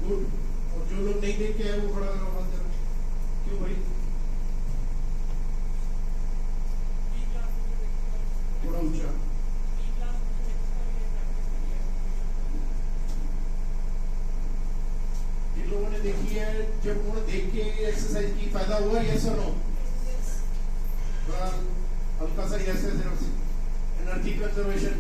Good. और जो लोग नहीं देख के आए वो खड़ा करो हाथ जरा। क्यों भाई? थोड़ा ऊंचा। जिन लोगों ने देखी है, जब उन्होंने देख के एक्सरसाइज की फायदा हुआ, यस और नो? हल्का सा यस है सिर्फ। एनर्जी कंजर्वेशन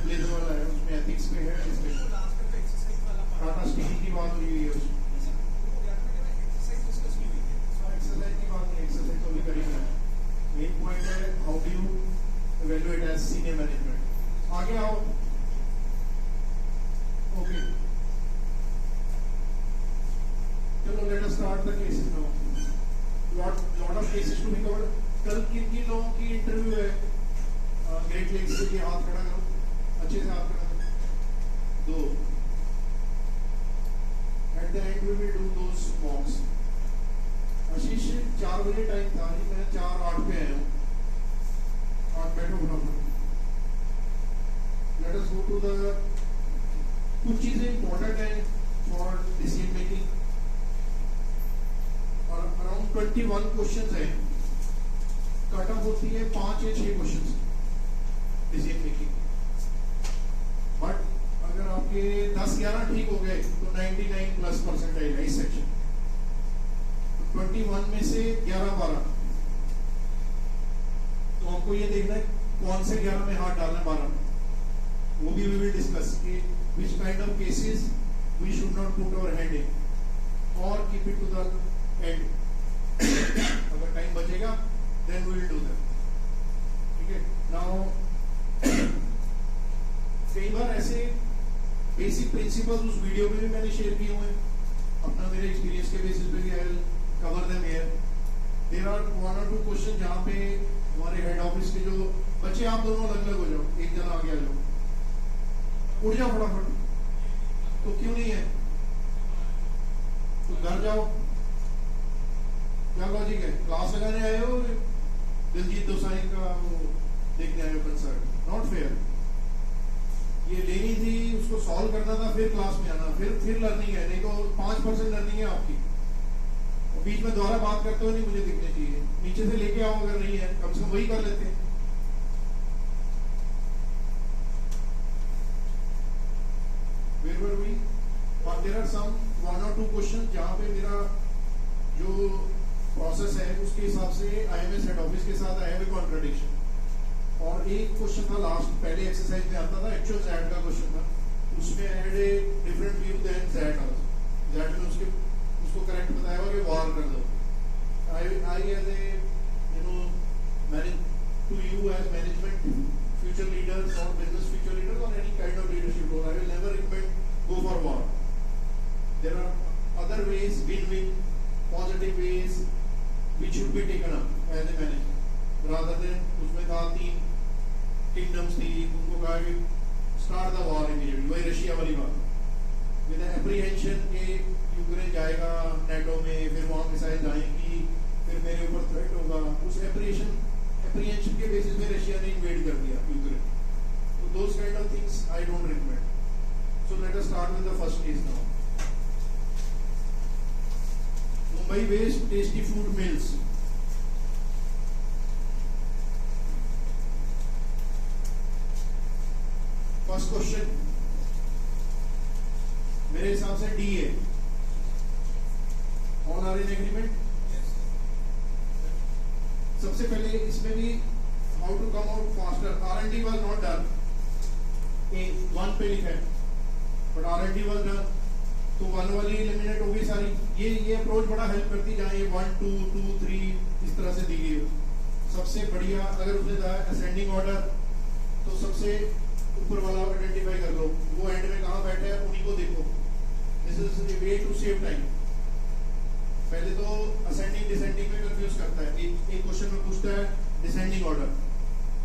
ब्लेजर वाला है, उसमें एथिक्स पे है, इसमें टाटा स्टील की बात हुई है, एक्सरसाइज की बात नहीं, एक्सरसाइज तो भी करेंगे। मेन पॉइंट है how do you evaluate as senior management. आगे आओ। ओके, चलो let us start the cases now. Lot of cases to be covered. कल किन लोगों की इंटरव्यू है? ग्रेट लेक्स के लिए हाथ खड़ा करो, अच्छे से हाथ खड़ा करो। 2 at the end we will do those mocks. Ashish 4 बजे टाइम था जी, मैं 4:08 पे आया हूँ। आप बैठो फटाफट। Let us go to the कुछ चीजें इंपॉर्टेंट है फॉर डिसीजन मेकिंग। और अराउंड 21 क्वेश्चंस है। कट ऑफ होती है 5 या 6 क्वेश्चंस डिसीजन मेकिंग। बट अगर आपके 10-11 ठीक हो गए तो 99+ आएगा इस सेक्शन। 21 में से 11-12, तो आपको ये देखना है कौन से 11 में हाथ डालना है। 12 वो भी वी विल डिस्कस कि which kind of cases we should not put our hand in or keep it to the end. अगर टाइम बचेगा then we will do that. ठीक है। Now कई बार ऐसे बेसिक प्रिंसिपल्स उस वीडियो में भी मैंने शेयर किए हुए हैं, अपना मेरे एक्सपीरियंस के बेसिस पे कि I will cover them here. There are 1 or 2 question जहाँ पे हमारे हेड ऑफिस के जो बच्चे, आप दोनों अलग अलग हो जाओ, एक जना आगे आ जाओ, उठ जाओ फटाफट। तो क्यों नहीं है? तो घर जाओ। क्या लॉजिक है? क्लास लगाने आए हो, दिलजीत दोसांझ का वो देखने आए हो कंसर्ट? Not fair. ये लेनी थी, उसको सॉल्व करना था, फिर क्लास में आना, फिर लर्निंग है। नहीं तो 5% लर्निंग है आपकी। और बीच में दोबारा बात करते हो नहीं मुझे दिखने चाहिए। नीचे से लेके आओ, अगर नहीं है कम से कम वही कर लेते हैं। Where were we? और there are some 1 or 2 question जहाँ पे मेरा जो प्रोसेस है उसके हिसाब से IMS हेड ऑफिस के साथ आई हैव ए कॉन्ट्रडिक्शन। और एक क्वेश्चन था लास्ट, पहले एक्सरसाइज में आता था, एक्चुअल Z का क्वेश्चन था, उसमें I had a different view than Z also. Z में उसको करेक्ट बताया हुआ कि वार कर दो। I as a to you as management, future leaders or business future leaders or any kind of leadership role, I will never recommend go for war. There are other ways, win-win, positive ways which should be taken up as a manager. Rather than उसमें था 3 kingdoms थी, उनको कहा कि start the war immediately, वही Russia वाली बात, with the apprehension कि यूक्रेन जाएगा नेटो में, फिर वहाँ मिसाइल आएंगी, फिर मेरे ऊपर थ्रेट होगा। उस एप्रीहेंशन के बेसिस पे रशिया ने इन्वेड कर दिया यूक्रेन। तो those kind of things I don't recommend. So let us start with the first case now. Mumbai based tasty food mills. First question मेरे हिसाब से डी है। All are in agreement? सबसे पहले इसमें भी how to come out faster, R&D was not done, 1 पे लिखा है, बट R&D was done, तो 1 वाली एलिमिनेट हो गई सारी। ये अप्रोच बड़ा हेल्प करती है, जहाँ ये 1 2 2 3 इस तरह से दी गई हो। सबसे बढ़िया अगर उसने कहा असेंडिंग ऑर्डर, तो सबसे ऊपर वाला आइडेंटिफाई कर लो, वो एंड में कहाँ बैठे हैं उन्हीं को देखो। This is a way to save time. पहले तो असेंडिंग डिसेंडिंग में कंफ्यूज करता है। एक क्वेश्चन में पूछता है डिसेंडिंग ऑर्डर,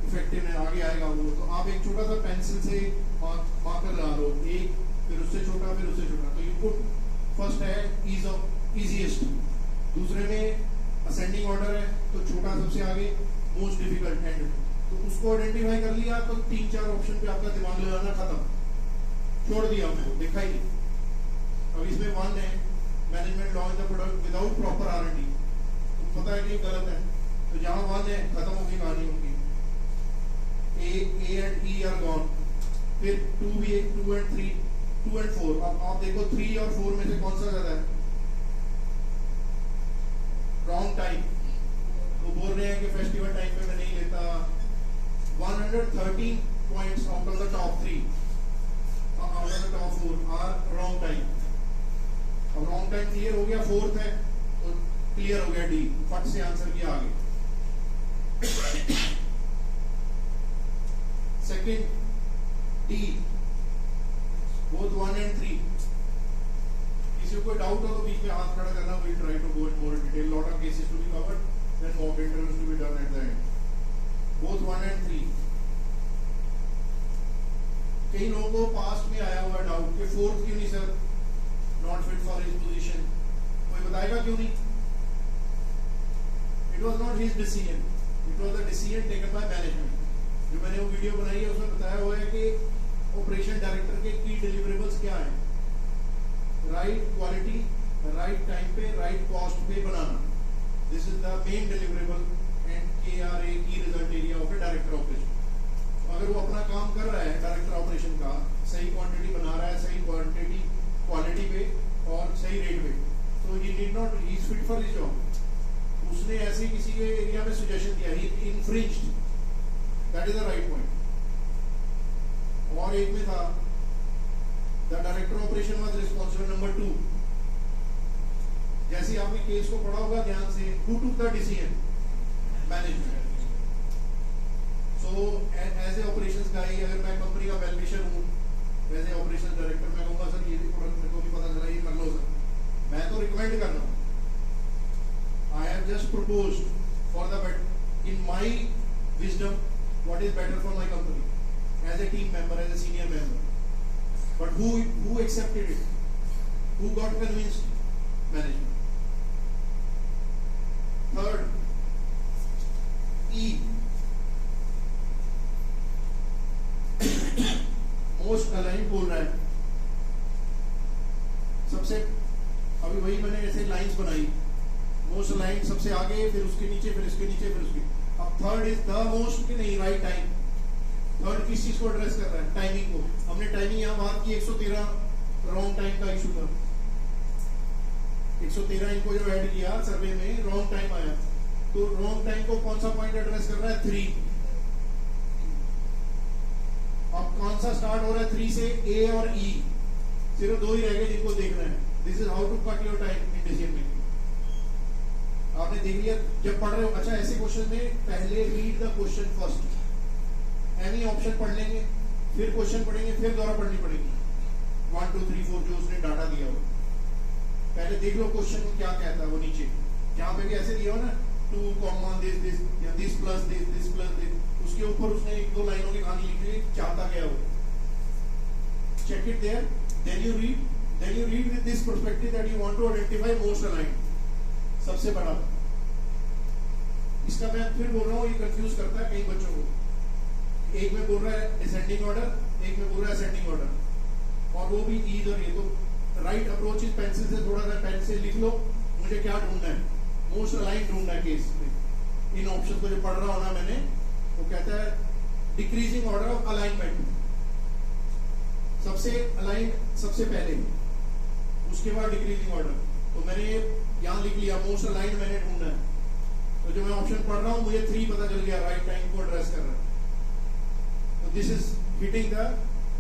इफेक्टिव है आगे आएगा वो, तो आप एक छोटा सा पेंसिल से मार्कर लगा लो, एक फिर उससे छोटा फिर उससे छोटा, तो यू पुट फर्स्ट है इजीएस्ट, दूसरे में असेंडिंग ऑर्डर है तो छोटा सबसे आगे, मोस्ट डिफिकल्ट एंड, तो उसको आइडेंटिफाई कर लिया तो 3-4 ऑप्शन पे आपका दिमाग लगाना खत्म, छोड़ दिया उनको, देखा ही नहीं। अब इसमें 1 है management law in the product without proper R&D, तो पता है कि गलत है, तो जहां 1 है खत्म हो गई कहानी उनकी। A and E are gone, फिर 2 भी है, 2 and 3, 2 and 4। अब आप देखो 3 और 4 में से कौन सा ज्यादा है? रॉन्ग टाइम, वो बोल रहे हैं कि फेस्टिवल टाइम पे मैं नहीं लेता। 113 points out of the top 3, out of the top 4 are wrong time. अब रॉन्ग टाइम क्लियर हो गया, 4th है तो क्लियर हो गया डी, फट से आंसर किया आगे। Second D, both 1 and 3। किसी को कोई डाउट हो तो बीच में हाथ खड़ा करना, we'll try to go in more detail, lot of cases to be covered, then mock interviews to be done at the end, both 1 and 3। कई लोगों को पास्ट में आया हुआ डाउट कि 4th क्यों नहीं sir, not fit for his position, कोई बताएगा क्यों नहीं? It was not his decision, it was the decision taken by management. जो मैंने वो वीडियो बनाई है उसमें बताया हुआ है कि ऑपरेशन डायरेक्टर के की डिलीवरेबल्स क्या हैं, राइट क्वालिटी, राइट टाइम पे, राइट कॉस्ट पे बनाना, this is the main deliverable and KRA की result area of a director operation. अगर वो अपना काम कर रहा है डायरेक्टर ऑपरेशन का, सही क्वांटिटी बना रहा है, सही क्वांटिटी क्वालिटी पे और सही रेट पे, तो he did not, he is fit for his job. उसने ऐसे किसी के एरिया में सजेशन दिया, he infringed, that is the right point. और एक में था the director operation was responsible, number 2। जैसे आपने केस को पढ़ा होगा ध्यान से, who took the decision? Management. So as a operations guy, अगर मैं कंपनी का वेल विशर हूं, एज ए ऑपरेशन डायरेक्टर, मैं कहूंगा सर ये भी प्रोडक्ट मेरे को भी पता चला, ये कर लो सर, मैं तो रिकमेंड कर रहा हूं, I have just proposed for the bet in my wisdom what is better for my company as a team member, as a senior member, but who accepted it, who got convinced? Management। Third, E, most aligned बोल रहा है सबसे, अभी वही मैंने ऐसे lines बनाई, most aligned सबसे आगे, फिर उसके नीचे, फिर उसके नीचे, फिर उसके। अब थर्ड इज द मोस्ट कि नहीं, राइट टाइम। थर्ड किस चीज को एड्रेस कर रहा है? टाइमिंग को। हमने टाइमिंग यहाँ बात की, 113 रॉन्ग टाइम का इशू था, 113 इनको जो ऐड किया सर्वे में, रॉन्ग टाइम आया, तो रॉन्ग टाइम को कौन सा पॉइंट एड्रेस कर रहा है? 3। अब कौन सा स्टार्ट हो रहा है 3 से? ए और ई, सिर्फ 2 ही रह गए जिनको देखना है। This is how to cut your time in decision making. आपने देख लिया जब पढ़ रहे हो। अच्छा, ऐसे क्वेश्चन में पहले read the question first, any option पढ़ लेंगे, फिर क्वेश्चन पढ़ेंगे, फिर दोबारा पढ़नी पड़ेगी 1 2 3 4 जो उसने डाटा दिया हो। पहले देख लो क्वेश्चन में क्या कहता है, वो नीचे जहां पे भी ऐसे दिया हो ना, 2, दिस या दिस प्लस दिस, उसके ऊपर उसने 1-2 लाइनों की कहानी लिखी है, चाहता क्या हो। Check it there, then you read with this perspective that you want to identify most aligned, सबसे बड़ा। इसका मैं फिर बोल रहा हूँ, ये कंफ्यूज करता है कई बच्चों को। एक में बोल रहा है डिसेंडिंग ऑर्डर, एक में बोल रहा है असेंडिंग ऑर्डर, और वो भी ईदर। ये तो राइट अप्रोच इज पेंसिल से, थोड़ा सा पेन से लिख लो मुझे क्या ढूंढना है, मोस्ट अलाइन ढूंढना है केस में। इन ऑप्शन को जो पढ़ रहा हूं ना मैंने, वो कहता है डिक्रीजिंग ऑर्डर ऑफ अलाइनमेंट, सबसे अलाइन सबसे पहले, उसके बाद डिक्रीजिंग ऑर्डर। तो मैंने यहाँ लिख लिया मोस्ट अलाइन मैंने ढूंढना है, तो जो मैं ऑप्शन पढ़ रहा हूँ मुझे 3 पता चल गया, राइट टाइम को एड्रेस कर रहा है। तो this is hitting the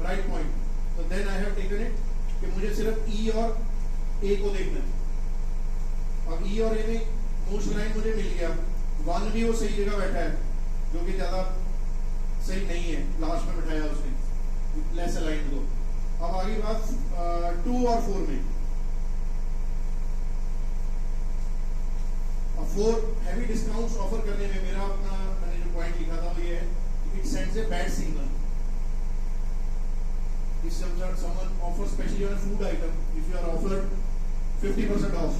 right point. तो then I have taken it कि मुझे सिर्फ ई और ए को देखना है। अब ई और ए में मोस्ट लाइन मुझे मिल गया, 1 भी वो सही जगह बैठा है, जो कि ज्यादा सही नहीं है, लास्ट में बैठाया उसने, लेस अलाइन को। अब आगे बात 2 और 4 में। अब 4 हैवी डिस्काउंट्स ऑफर करने में मेरा अपना, मैंने जो पॉइंट लिखा था वो ये है, it sends a bad signal. If someone offers, especially on a food item, if you are offered 50% off,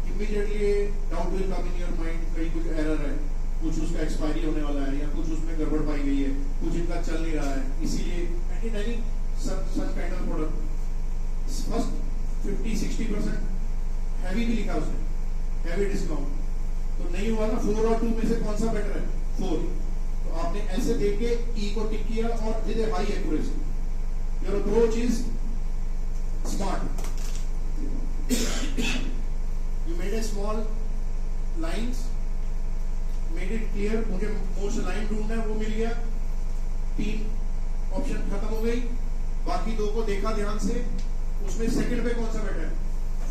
कि immediately doubt will come in your mind, कहीं कुछ error है, कुछ उसका expiry होने वाला है, या कुछ उसमें गड़बड़ पाई गई है, कुछ इनका चल नहीं रहा है, इसीलिए and in any such kind of product, first 50-60% heavy भी लिखा उसने, heavy discount, तो नहीं हुआ ना 4 और 2 में से कौन सा बेटर है? 4. तो आपने ऐसे देख के E को टिक किया और with A high accuracy. Your approach is smart. You made a small lines, made it clear. मुझे most line ढूंढना है, वो मिल गया. 3 ऑप्शन खत्म हो गई. बाकी 2 को देखा ध्यान से, उसमें सेकंड पे कौन सा बेटर है?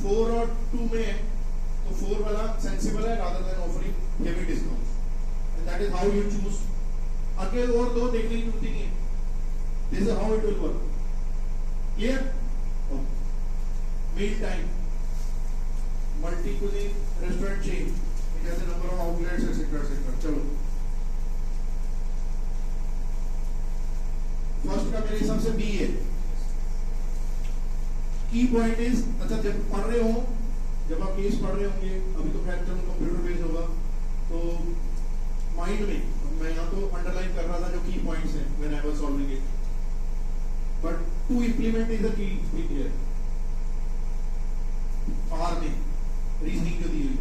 4 और 2 में है, तो 4 वाला सेंसिबल है rather than offering heavy discounts. And that is how you choose. आगे और 2 देखने की जरूरत नहीं है. This is how it will work. Clear? Okay. Meal time. Multi-cuisine restaurant chain. It has a number of outlets, etc., etc. चलो. First का मेरे हिसाब से B है. Key point is, अच्छा जब पढ़ रहे हो, जब आप केस पढ़ रहे होंगे, अभी तो खैर चलो कंप्यूटर बेस्ड होगा, तो माइंड में मैं यहाँ तो अंडरलाइन कर रहा था जो की पॉइंट्स हैं when I was solving it, but to implement is the key thing here. आर में रीजनिंग जो दी हुई,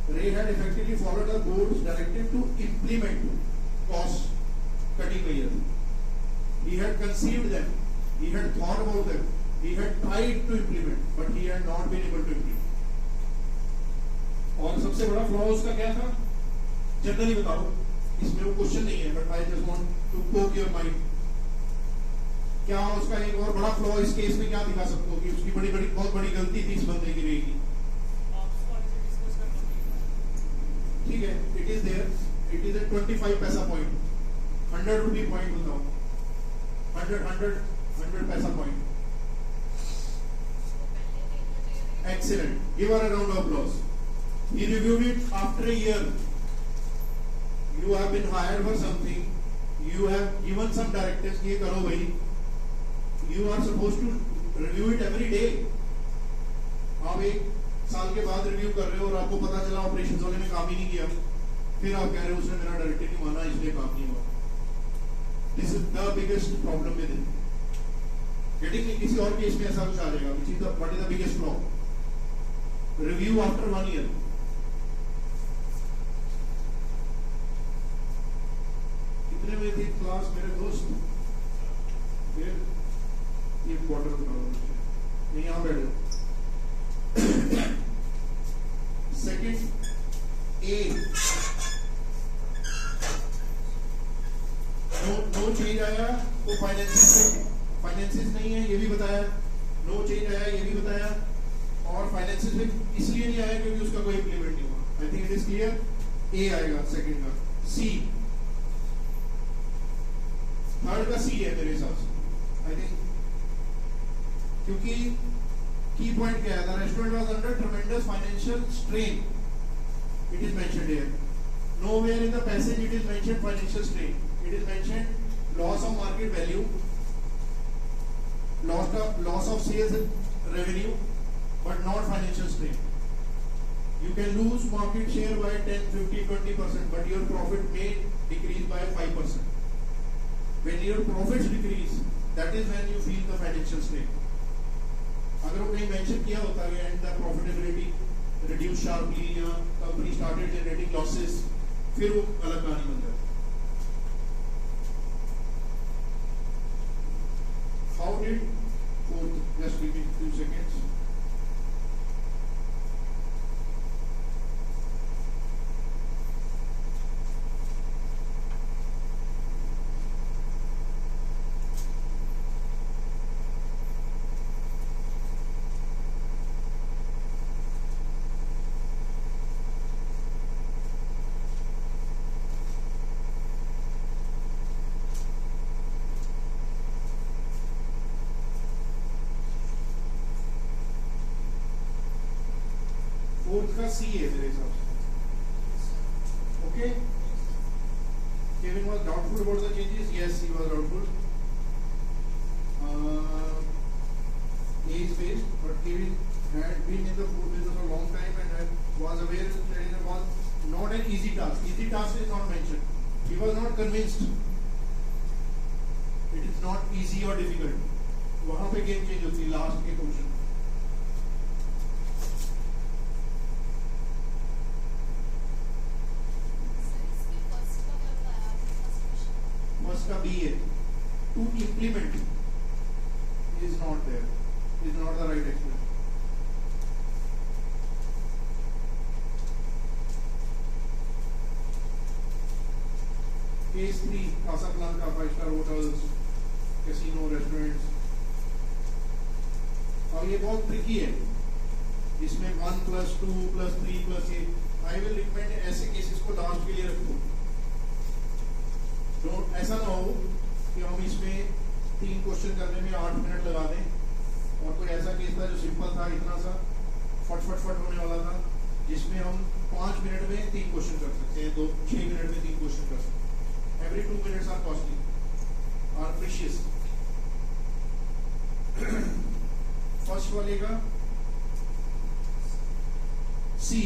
Ray had effectively followed the board's directive to implement cost cutting measures. He had conceived them, he had thought about them, he had tried to implement, but he had not been able to implement. और सबसे बड़ा flaw उसका क्या था? Generally बताओ, इसमें वो question नहीं है, but I just want to poke your mind. क्या उसका एक और बड़ा फ्लॉ इस केस में क्या दिखा सकते हो कि उसकी बहुत बड़ी गलती थी इस बंदे की रहेगी? ठीक है, it is there, it is a 25 पैसा पॉइंट, 100 रुपी पॉइंट बताओ, 100 पैसा point. Excellent. Give her a round of applause. He reviewed it after a year. You have been hired for something. You have given some directives. ये करो भाई. You are supposed to review it every day. आप 1 साल के बाद review कर रहे हो और आपको पता चला ऑपरेशंस वाले ने काम ही नहीं किया, फिर आप कह रहे हो उसने मेरा डायरेक्टिव नहीं माना इसलिए काम नहीं हुआ. This is the biggest problem with it. Getting me किसी और केस में ऐसा कुछ आ जाएगा. Which is what is the biggest flaw? Review after 1 year. कितने में थी क्लास मेरे दोस्त? फिर ये क्वार्टर नहीं, यहाँ बैठो. सेकंड ए, नो चेंज आया तो फाइनेंसिस नहीं है ये भी बताया, नो चेंज आया ये भी बताया, और फाइनेंसिस में इसलिए नहीं आया क्योंकि उसका कोई इंप्लीमेंट नहीं हुआ. I think it is clear. A आएगा सेकंड का. सी, थर्ड का सी है मेरे हिसाब से. आई थिंक क्योंकि की पॉइंट क्या है? The restaurant was under tremendous financial strain. It is mentioned here. Nowhere in the passage it is mentioned financial strain. It is mentioned loss of market value, loss of sales revenue, but not financial strain. You can lose market share by 10, 50, 20%, but your profit may decrease by 5%. When your profits decrease, that is when you feel the financial strain. अगर वो कहीं mention किया होता है and the profitability reduced sharply या company started generating losses, फिर वो अलग कहानी बन जाती. How did fourth? Just give me 2 seconds. Fourth का सी है मेरे हिसाब से. Okay, Kevin was doubtful about the changes. Yes, he was doubtful. A is based, but Kevin had been in the food business a long time and was aware that it was not an easy task. Easy task is not mentioned. He was not convinced. It is not easy or difficult. वहाँ पे game change होती है last के question. First का B है. To implement is not there. Is not the right explanation. Case 3, Casablanca, 5-star hotels, casino, restaurants. और ये बहुत ट्रिकी है. इसमें 1 + 2 + 3 + 8. I will recommend ऐसे केसेस को लास्ट के लिए रखो. तो ऐसा ना हो कि हम इसमें 3 क्वेश्चन करने में 8 मिनट लगा दें. और कोई ऐसा केस था जो सिंपल था, इतना सा फट होने वाला था, जिसमें हम 5 मिनट में 3 क्वेश्चन कर सकते हैं, 6 मिनट में 3 क्वेश्चन कर सकते हैं. Every 2 minutes are costly, are precious. First वाले का सी.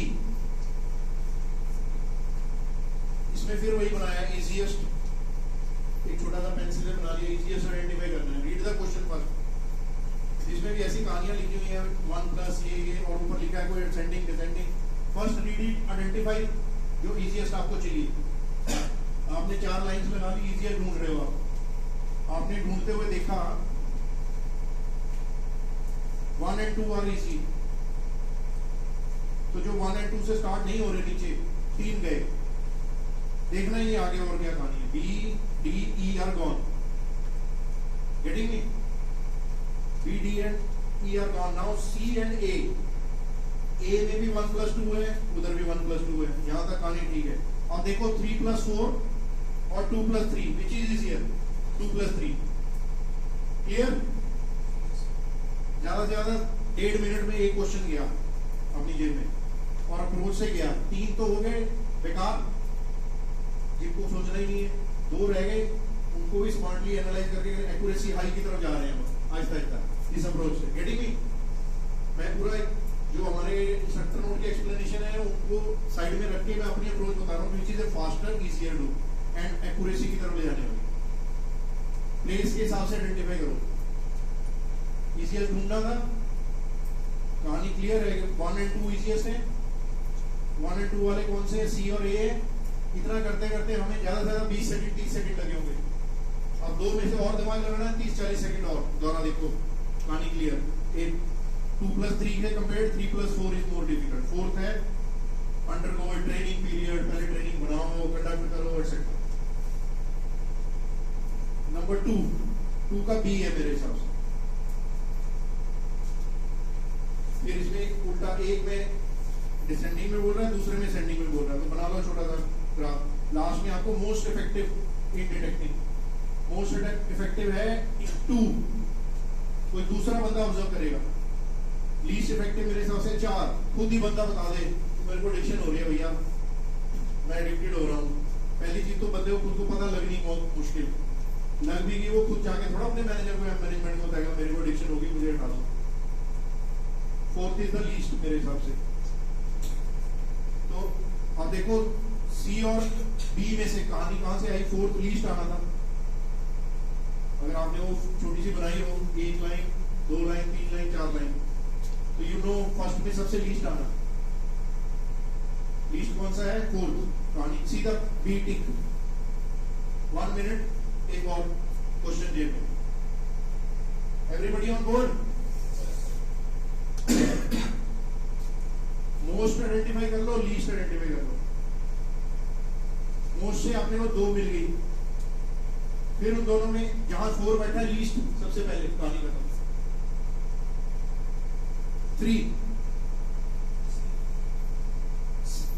इसमें फिर वही बनाया, इजीएस्ट. एक छोटा सा पेंसिल बना लिया, इजीएस्ट आइडेंटिफाई करना है. Read the question first. इसमें भी ऐसी कहानियां लिखी हुई है, 1 + ये और ऊपर लिखा है कोई ascending descending. First read it, identify जो इजीएस्ट आपको चाहिए. आपने 4 लाइंस लगा ली, इजीएस्ट ढूंढ रहे हो आप. आपने ढूंढते हुए देखा 1 और 2 आर इजी. तो जो 1 और 2 से स्टार्ट नहीं हो रहे नीचे 3 गए. देखना ही आगे और क्या कहानी है. B, D, E are gone. Getting me? B, D and E are gone. Now C and A. A में भी 1 + 2 है, उधर भी 1 + 2 है. यहां तक कहानी ठीक है. अब देखो 3 + 4 और 2 + 3. Which is easier? 2 + 3. क्लियर? ज्यादा से ज्यादा 1.5 मिनट में एक क्वेश्चन गया अपनी जेब में और अप्रोच से गया. 3 तो हो गए बेकार, जिनको सोचना ही नहीं है. 2 रह गए, उनको भी स्मार्टली एनालाइज करके एक्यूरेसी हाई की तरफ जा रहे हैं आहिस्ता आहिस्ता इस अप्रोच से. Getting me? मैं पूरा जो हमारे इंस्ट्रक्टर नोट की एक्सप्लेनेशन है उनको साइड में रख के मैं अपनी अप्रोच बता रहा हूँ, which is faster, easier to and accuracy की तरफ ले जाने वाली. प्लेस के हिसाब से आइडेंटिफाई करो. इजिएस्ट ढूंढना था, कहानी क्लियर है. 1 और 2 इजिएस्ट है. 1 और 2 वाले कौन से? सी और ए है. इतना करते करते हमें ज्यादा से ज्यादा 20 सेकंड 30 सेकंड लगे होंगे. अब 2 में से और दिमाग लगाना है, 30-40 सेकंड और. दोबारा देखो, कहानी क्लियर. 2 + 3 है compare, 3 + 4 is more difficult. Fourth है अंडरगो ट्रेनिंग पीरियड. पहले ट्रेनिंग बनाओ, कंडक्ट करो, एटसेट्रा. नंबर 2 का बी है मेरे हिसाब से. फिर इसमें उल्टा, एक में डिसेंडिंग में बोल रहा है, दूसरे में सेंडिंग में बोल रहा है. तो बना लो छोटा सा ग्राफ. लास्ट में आपको most effective in detecting. Most effective है 2. कोई दूसरा बंदा ऑब्जर्व करेगा. लीस्ट इफेक्टिव मेरे हिसाब से 4. खुद ही बंदा बता दे मेरे को एडिक्शन हो रही है भैया, मैं एडिक्टेड हो रहा हूँ. पहली चीज तो बंदे को खुद को पता लगनी बहुत मुश्किल. लग भी गई, वो खुद जाके थोड़ा अपने मैनेजर को, मैनेजमेंट को बताएगा मेरे को एडिक्शन होगी, मुझे हटा दो. 4th इज द लीस्ट मेरे हिसाब से. तो अब देखो सी और बी में से कहानी कहां से आई? 4th लीस्ट आना था. अगर आपने वो छोटी सी बनाई हो, 1 लाइन, 2 लाइन, 3 लाइन, 4 लाइन, तो यू नो फर्स्ट में सबसे लीस्ट आना. लीस्ट कौन सा है? 4th. कहानी सीधा बी टिक. 1 मिनट, एक और क्वेश्चन जेब में. Everybody on board? Most identify कर लो, लीस्ट आइडेंटिफाई कर लो. मोस्ट से आपने को 2 मिल गई. फिर उन दोनों में जहां 4 बैठा है, लीस्ट सबसे पहले कहानी खत्म. 3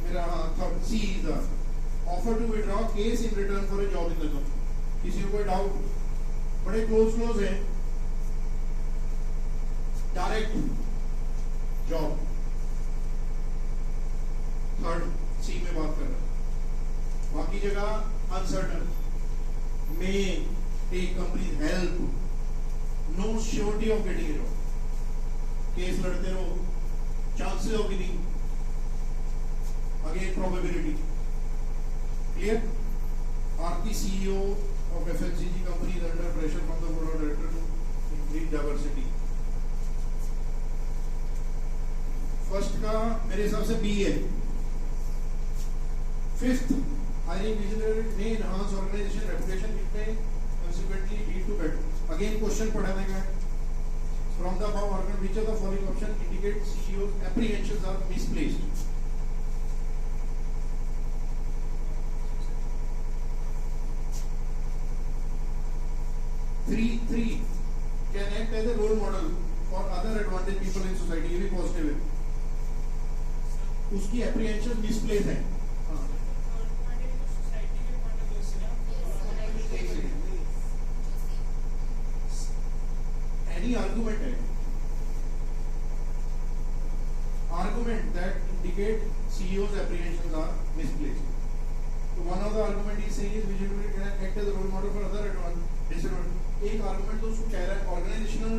मेरा third. C is the offer to withdraw case in return for a job in the company. किसी को कोई डाउट? बड़े क्लोज है. Direct job. थर्ड सी में बात कर रहा है. बाकी जगह uncertain. May take company help. No surety of getting a job. Case लड़ते रहो, chances of winning, again probability. Clear? Aarti CEO of FMCG company is under pressure from the board of directors to increase diversity. First का मेरे हिसाब से B है। Fifth, hiring visionary may enhance organization reputation, it may consequently lead to better। Again question पढ़ाने का है। From the above argument, which of the following option indicate CEO's apprehensions are misplaced? Three can act as a role model for other advantaged people in society। ये भी positive है। उसकी apprehension misplaced है। Any argument है, argument that indicate CEO's apprehensions are misplaced। So one of the argument he saying is visually can act as a role model for other disadvantaged। एक argument तो उसको कह रहा है organizational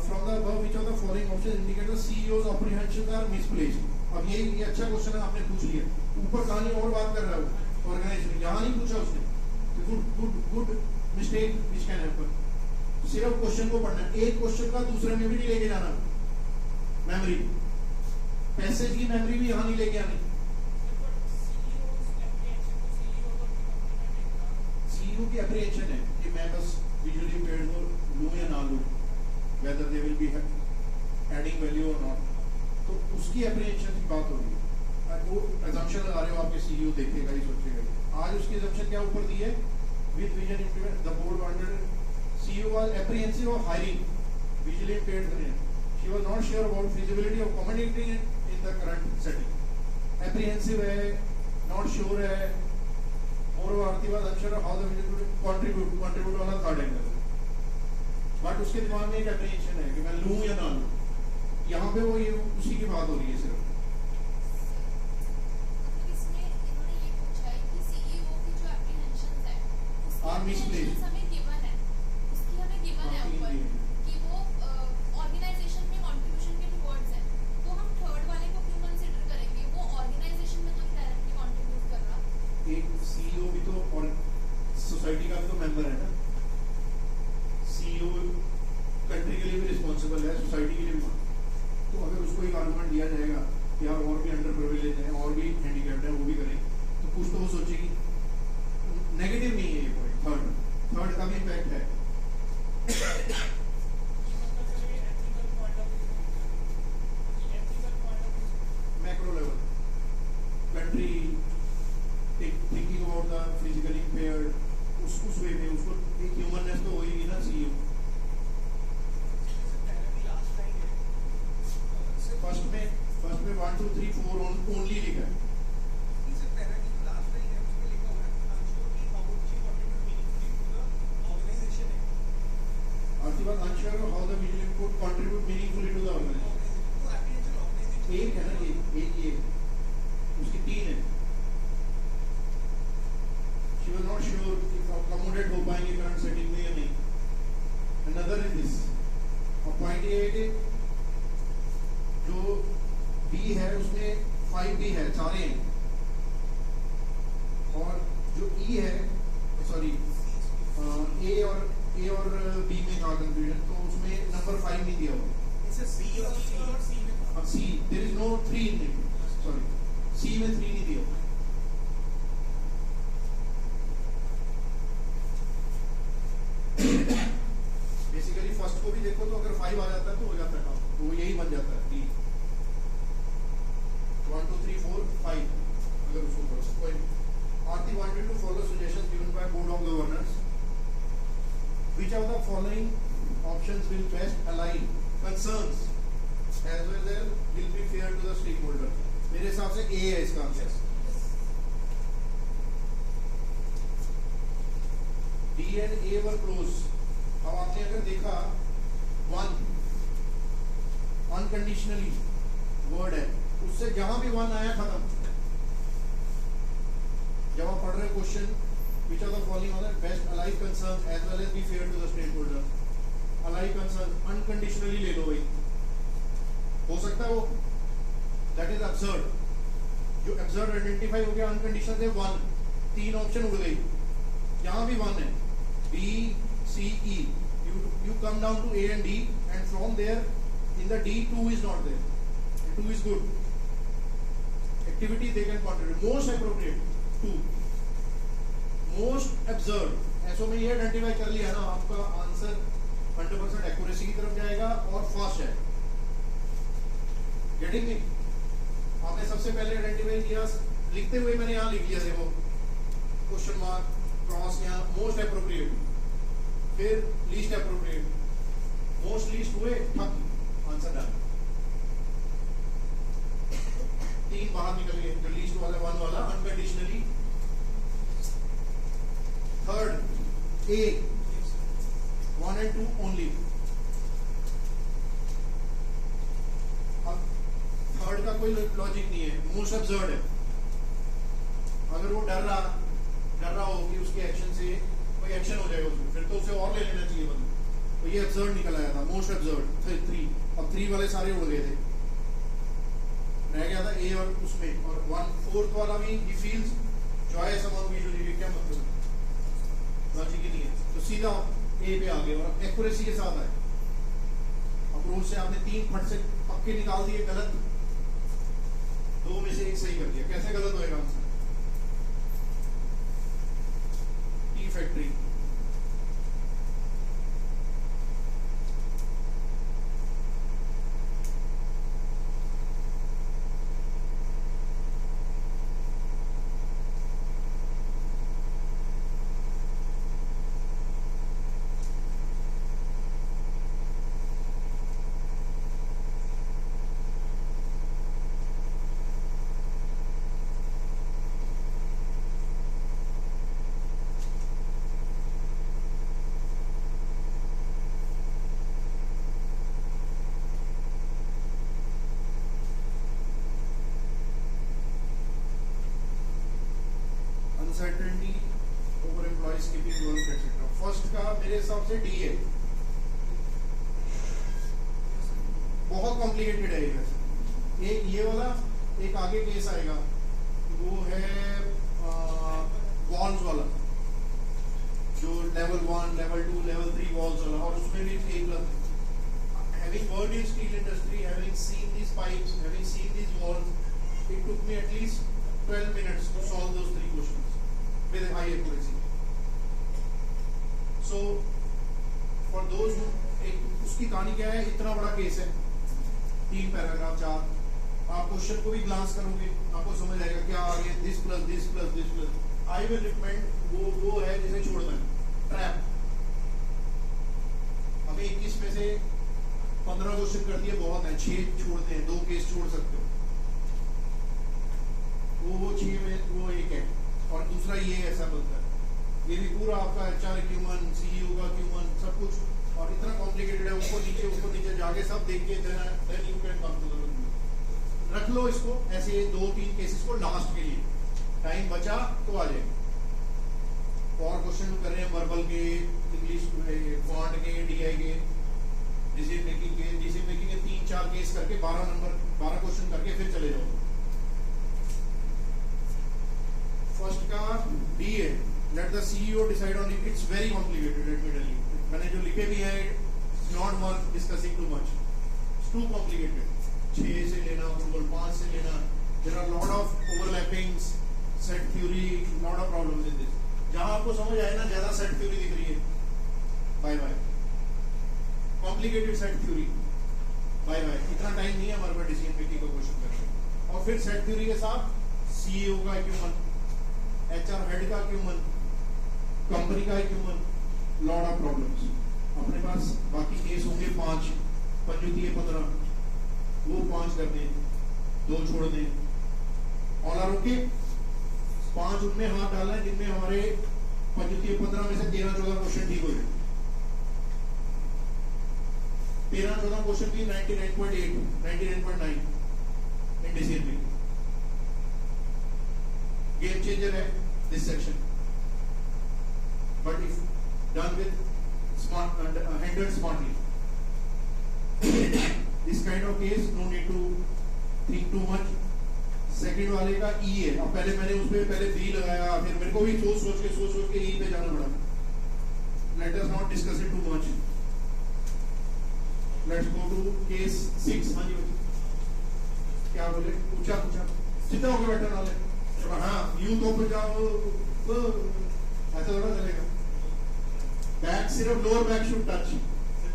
from the above which of the following option indicate the CEO's apprehensions are misplaced. अब ये अच्छा question है, आपने पूछ लिया। ऊपर कहानी और बात कर रहा है वो ऑर्गेनाइजेशन, यहाँ नहीं पूछा उसने। Good mistake which can happen. सिर्फ क्वेश्चन को पढ़ना है, एक क्वेश्चन का दूसरे में भी नहीं लेके जाना। मेमोरी, पैसेज की मेमोरी भी यहाँ नहीं लेके आनी। सीईओ की एप्रीहेंशन है कि मैं बस visually impaired को लूं या ना लूं, whether they will be adding value or not। तो उसकी apprehension की बात हो रही है। वो assumption लगा रहे हो, आपके CEO देखेगा ही, सोचेगा। आज उसकी assumption क्या ऊपर दी है? With vision impaired, the board wanted CEO was apprehensive of hiring visually impaired candidate। She was not sure about feasibility of accommodating in the current setting। Apprehensive है, not sure है, और वो आरती वाला अक्षर हाउ द विजन कंट्रीब्यूट वाला third angle है। But उसके दिमाग में एक एप्रीहेंशन है कि मैं लूं या ना लूं। यहाँ पे वो ये उसी की बात हो रही है सिर्फ। इसमें इन्होंने ये पूछा है कि सीईओ की जो एप्रीहेंशंस है आर मिसप्लेस्ड, हमें गिवन है, उसकी हमें गिवन है ऊपर कि वो ऑर्गेनाइजेशन में कंट्रीब्यूशन के रिवॉर्ड्स हैं। तो हम थर्ड वाले को क्यों कंसीडर करेंगे? वो ऑर्गेनाइजेशन में तो डायरेक्टली कंट्रीब्यूट कर रहा। एक सीईओ भी तो और सोसाइटी का भी तो मेंबर है ना। सीईओ कंट्री के लिए भी रिस्पॉन्सिबल है, सोसाइटी के लिए भी। तो अगर उसको एक आर्गुमेंट दिया जाएगा कि यार और भी अंडर प्रिविलेज हैं, और भी हैंडीकैप्ड हैं, वो भी करें, तो कुछ तो वो सोचेगी। नेगेटिव नहीं है ये पॉइंट। थर्ड का भी इम्पैक्ट है। Macro level country thinking about the physically impaired, उस वे में उसको एक ह्यूमननेस तो होगी ना। सीईओ फर्स्ट में 1 2 3 4 ओनली लिखा है। आर्थिक unsure of how the visual input contribute meaningfully to the organization। एक है ना, ये उसकी 3 है। She was not sure if accommodate हो पाएंगे करंट सेटिंग में या नहीं। Another is this। और पॉइंट ये है कि जो B है उसमें 5B है, सारे हैं। और जो E है, सॉरी A और B में था कंफ्यूजन, तो उसमें नंबर 5 नहीं दिया हुआ। अब C, there is no 3 in it, sorry, C में 3 नहीं दिया हुआ। बेसिकली फर्स्ट को भी देखो तो अगर 5 आ जाता है तो हो जाता है काम, तो वो यही बन जाता है। 1 2 3 4 5 अगर उसको करो कोई। Aarti wanted to follow suggestions given by board of governors। Which of the following options will best align concerns as well as will be fair to the stakeholder? मेरे हिसाब से A है इसका answer. D and A were close। अब आपने अगर देखा 1 unconditionally word है, उससे जहां भी 1 आया खत्म। जब आप पढ़ रहे question which of the following are the best allied concerns as well as be fair to the stakeholder। allied concerns unconditionally ले लो भाई, हो सकता है वो, दैट इज अब्सर्ड। जो अब्सर्ड आइडेंटिफाई हो गया अनकंडीशनल से 1, 3 ऑप्शन उड़ गई, यहाँ भी 1 है, B C E, you come down to A and D and from there in the D 2 is not there and 2 is good activity they can contribute। most appropriate 2, most absurd, ऐसो में ये identify कर लिया ना, आपका answer 100% accuracy की तरफ जाएगा और फास्ट है। Getting me? आपने सबसे पहले आइडेंटिफाई किया, लिखते हुए मैंने यहाँ लिख लिया, देखो क्वेश्चन मार्क क्रॉस, यहाँ मोस्ट एप्रोप्रिएट, फिर लीस्ट एप्रोप्रिएट, मोस्ट लीस्ट हुए, ठक, आंसर डन। 3 बाहर निकल गए, जो लीस्ट वाला 1 वाला unconditionally. Third A 1 and 2 only. अब थर्ड का कोई लॉजिक नहीं है, मोस्ट अब्सर्ड है। अगर वो डर रहा हो कि उसके एक्शन से कोई एक्शन हो जाएगा उसमें, फिर तो उसे और ले लेना चाहिए मतलब। तो ये अब्सर्ड निकल आया था, मोस्ट अब्सर्ड 3। अब 3 वाले सारे उड़ गए थे, रह गया था ए और उसमें, और 1/4 वाला भी he feels choice among usually, क्या मतलब लॉजिक ही नहीं है। तो सीधा ए पे आ गए और एक्यूरेसी के साथ आए। अप्रोच से आपने 3 फट से पक्के निकाल दिए, गलत 2 में से 1 सही कर दिया। कैसे गलत होएगा answer? Tea factory. Uncertainty, over employ, skipping work etcetera. First का मेरे हिसाब से डी है, बहुत कॉम्प्लिकेटेड है ये। वैसे एक ये वाला, एक आगे केस आएगा, वो है वॉल्स वाला, जो लेवल 1, लेवल 2, लेवल 3 वॉल्स वाला, और उसमें भी एक having worked in steel industry, having seen these pipes, having seen these walls, it took me at least 12 minutes to solve those 3 questions with high accuracy. So for those who, उसकी कहानी क्या है, इतना बड़ा केस है, 3 paragraph 4, आप question को भी ग्लांस करोगे आपको समझ आएगा क्या आ गया, this plus this plus this plus. I will recommend वो है जिसे छोड़ना है, ट्रैप। हमें 21 में से 15 क्वेश्चन कर दिए, बहुत है, 6 छोड़ते हैं, 2 केस छोड़ सकते हो। वो 6 में वो एक है, और दूसरा ये ऐसा बनता है। ये भी पूरा आपका HR क्यूमन, CEO का क्यूमन, सब कुछ, और इतना कॉम्प्लिकेटेड है, ऊपर नीचे जाके सब देख के then you can come to the conclusion. रख लो इसको ऐसे 2-3 केसेस को लास्ट के लिए, टाइम बचा तो आ जाएगा। और क्वेश्चन कर रहे हैं वर्बल के, इंग्लिश फॉन्ट के, DI के, डिसीजन मेकिंग के 3-4 केस करके 12 क्वेश्चन करके फिर चले जाओ। फर्स्ट का डी है, let the CEO decide on it. It's very complicated, let me tell you. मैंने जो लिखे भी है, it's not worth discussing too much, it's too complicated. 6 से लेना, अप्रूवल 5 से लेना, there are lot of overlappings, set theory, lot of problems in this. जहां आपको समझ आए ना, ज्यादा सेट थ्योरी दिख रही है, bye bye. Complicated set theory, bye bye. इतना टाइम नहीं है हमारे पास डिसीजन मेकिंग का क्वेश्चन करने। और फिर सेट थ्योरी के साथ CEO का क्यूमन, HR हेड का क्यूमन, कंपनी का क्यूमन, लॉट ऑफ प्रॉब्लम्स। अपने पास बाकी केस होंगे 5, पंजुती 15, वो 5 कर दें, 2 छोड़ दें। All are okay? 5 उनमें हाथ डालना है जिनमें हमारे पंजुती 15 में से 13-14 क्वेश्चन ठीक हो जाए। 13-14 क्वेश्चन की 99.8, 99.9 in decision making. Game changer है this section, but if done with smart, handled smartly. This kind of case no need to think too much. Second वाले का ई है. अब पहले मैंने उस पे पहले बी लगाया, फिर मेरे को भी सोच के ई पे जाना पड़ा. Let us not discuss it too much. Let's go to case 6. हाँ जी क्या बोले? पूछा सीधा होकर बैठने वाले. हाँ यू तो बजाओ तो ऐसा थोड़ा चलेगा. बैक सिर्फ lower back should touch.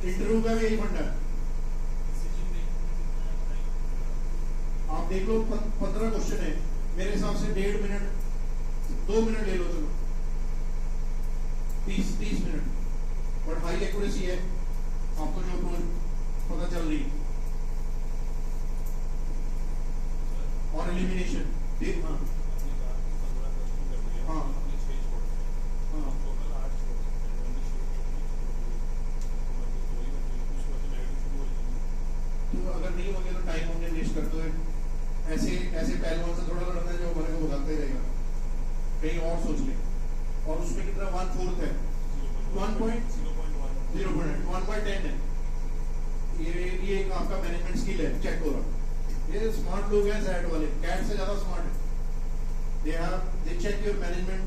Interview का भी यही फंडा है. आप देख लो 15 क्वेश्चन है मेरे हिसाब से 1.5 मिनट 2 मिनट ले लो. चलो 30 मिनट और हाई एक्यूरेसी है. आपको जो पता चल रही और एलिमिनेशन देख. हाँ हाँ हाँ तो अगर नहीं होंगे तो टाइम हमने वेस्ट करते हुए ऐसे पहलवान से थोड़ा लड़ना है जो हमारे को भगाता ही रहेगा. कहीं और सोच ले. और उसमें कितना 1/4 है 1.10 है. ये एक आपका मैनेजमेंट स्किल है. चेक हो रहा. ये स्मार्ट लोग हैं सैट वाले. कैट से ज्यादा स्मार्ट है. they check your management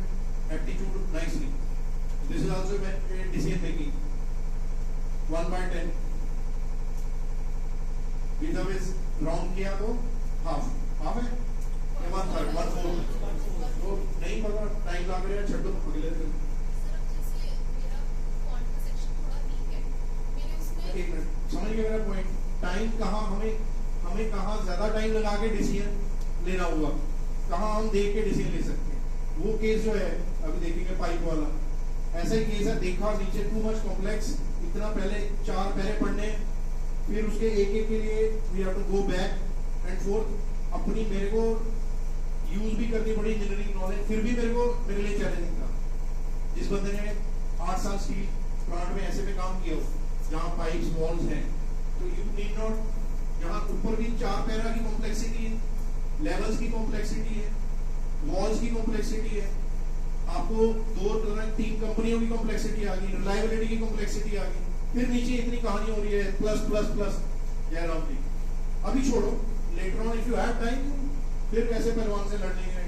aptitude nicely. This is also decision making. 1/10. Otherwise wrong किया तो half है या 1/3 1/4. तो नहीं पता टाइम लग रहा है. छड्डो अगले दिन. एक मिनट समझ गए मेरा पॉइंट. टाइम कहाँ हमें कहाँ ज्यादा टाइम लगा के डिसीजन लेना होगा, कहाँ हम देख के डिसीजन ले सकते हैं. वो केस जो है अभी देखेंगे पाइप वाला. ऐसा ही केस है. देखा नीचे टू मच कॉम्प्लेक्स. इतना पहले 4 पहले पढ़ने, फिर उसके एक के लिए we have to go back and forth. अपनी मेरे को यूज भी करनी पड़ी इंजीनियरिंग नॉलेज. फिर भी मेरे लिए चैलेंजिंग था. जिस बंदे ने 8 साल स्टील प्लांट में ऐसे में काम किया हो जहाँ पाइप्स वॉल्स हैं, तो यू नीड नॉट. जहाँ ऊपर भी 4 पैरा की कॉम्प्लेक्सिटी है, लेवल्स की कॉम्प्लेक्सिटी है, वॉल्स की कॉम्प्लेक्सिटी है. आपको 2-3 कंपनियों की कॉम्प्लेक्सिटी आ गई, रिलायबिलिटी की कॉम्प्लेक्सिटी आ गई. फिर नीचे इतनी कहानी हो रही है प्लस प्लस प्लस. जयराम जी अभी छोड़ो. Later on if you have time फिर कैसे पहलवान से लड़ने के.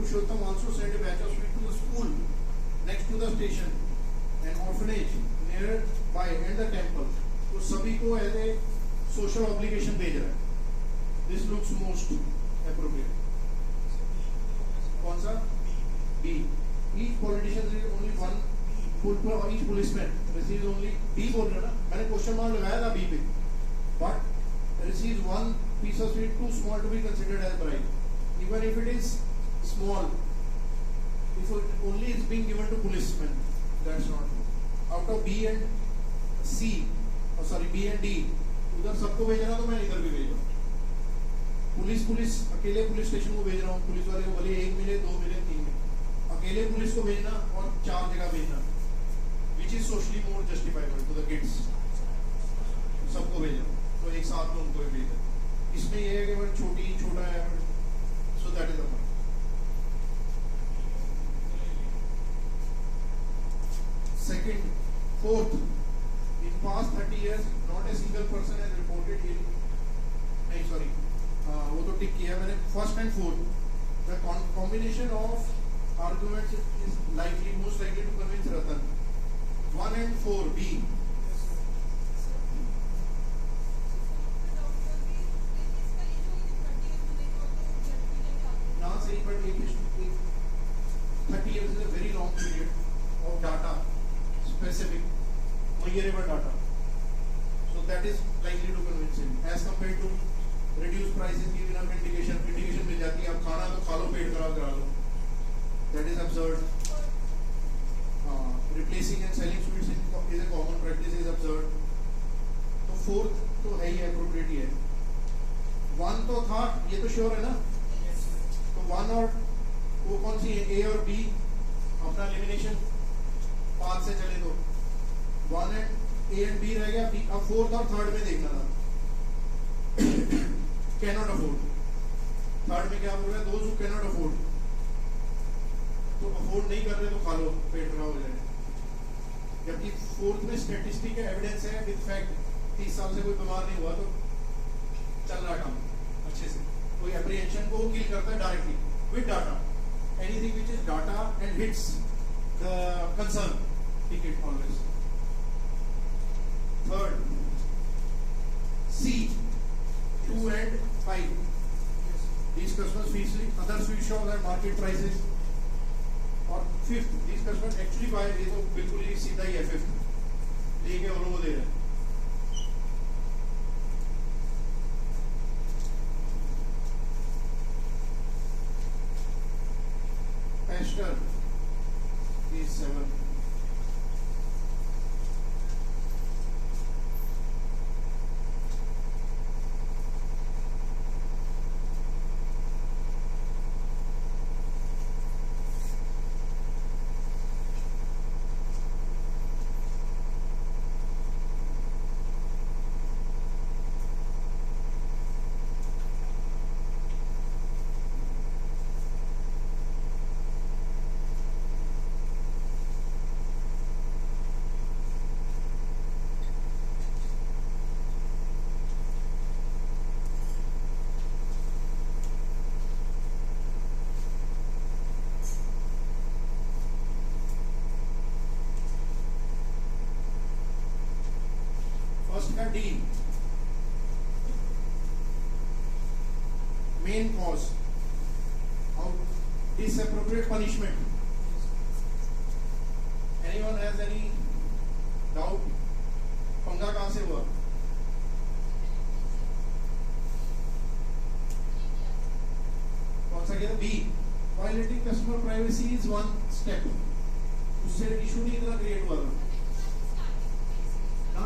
Purushottam also sent a batch of sweet to the school next to the station, an orphanage nearby and the temple. तो सभी को एज ए सोशल ऑब्लिगेशन भेज रहा है. This looks most appropriate. कौन सा? B. Each politician is only one. Each policeman receives only. B बोल रहे ना, मैंने क्वेश्चन मार्क लगाया था B पे. But receives one piece of sweet too small to be considered as bribe. Even if it is small, if it only is being given to policemen, that's not true. Out of B and C, B and D, उधर सबको भेज रहा तो मैं इधर भी भेज रहा हूँ. पुलिस अकेले पुलिस स्टेशन को भेज रहा हूँ. पुलिस वाले को भले 1 मिले 2 मिले 3 मिले, अकेले पुलिस को भेजना और 4 जगह भेजना, which is socially more justifiable to the kids. सबको भेजना तो एक साथ में उनको भी भेजना. इसमें ये है कि वो छोटा है, so that is the point. Second, fourth, in past 30 years, not a single person has reported ill. नहीं sorry, वो तो टिक किया मैंने. First and fourth, the combination of arguments is most likely to convince Ratan. 1 and 4, B. Now say, but 30 years is a very long period of data, specific, measurable data. So that is likely to convince him. As compared to reduced prices, give enough indication मिल जाती है. आप खाना तो खा लो, पेट खराब करा लो. That is absurd. Replacing and selling sweets is a common practice, is absurd. तो fourth तो है ही, appropriate ही है. 1 तो था, ये तो sure है ना. तो 1 और वो कौन सी है? A और B अपना elimination path से चले तो 1 and A and B रह गया. अब fourth और third में देखना था. Cannot afford. Third में क्या बोल रहा है? Those who cannot afford. तो अफोर्ड नहीं कर रहे तो खा लो, पेट खराब हो जाएगा. जबकि फोर्थ में स्टैटिस्टिक एविडेंस है विद फैक्ट. 30 साल से कोई बीमार नहीं हुआ तो चल रहा काम अच्छे से. कोई एप्रीहेंशन को किल करता है directly with data. Anything which is data and hits the concern, take it always. Third, C, 2 and 5. These customers fiercely other sweet shops at market prices. और fifth, these customers actually buy. ये तो बिल्कुल ही सीधा ही है. Fifth लेके औरों को दे रहे हैं. Pastor is 7. D, main cause of disappropriate punishment. Anyone has any doubt? पंगा कहां से हुआ? कौन सा किया? B. Violating customer privacy is one step. उससे इशू नहीं इतना क्रिएट हुआ था. ना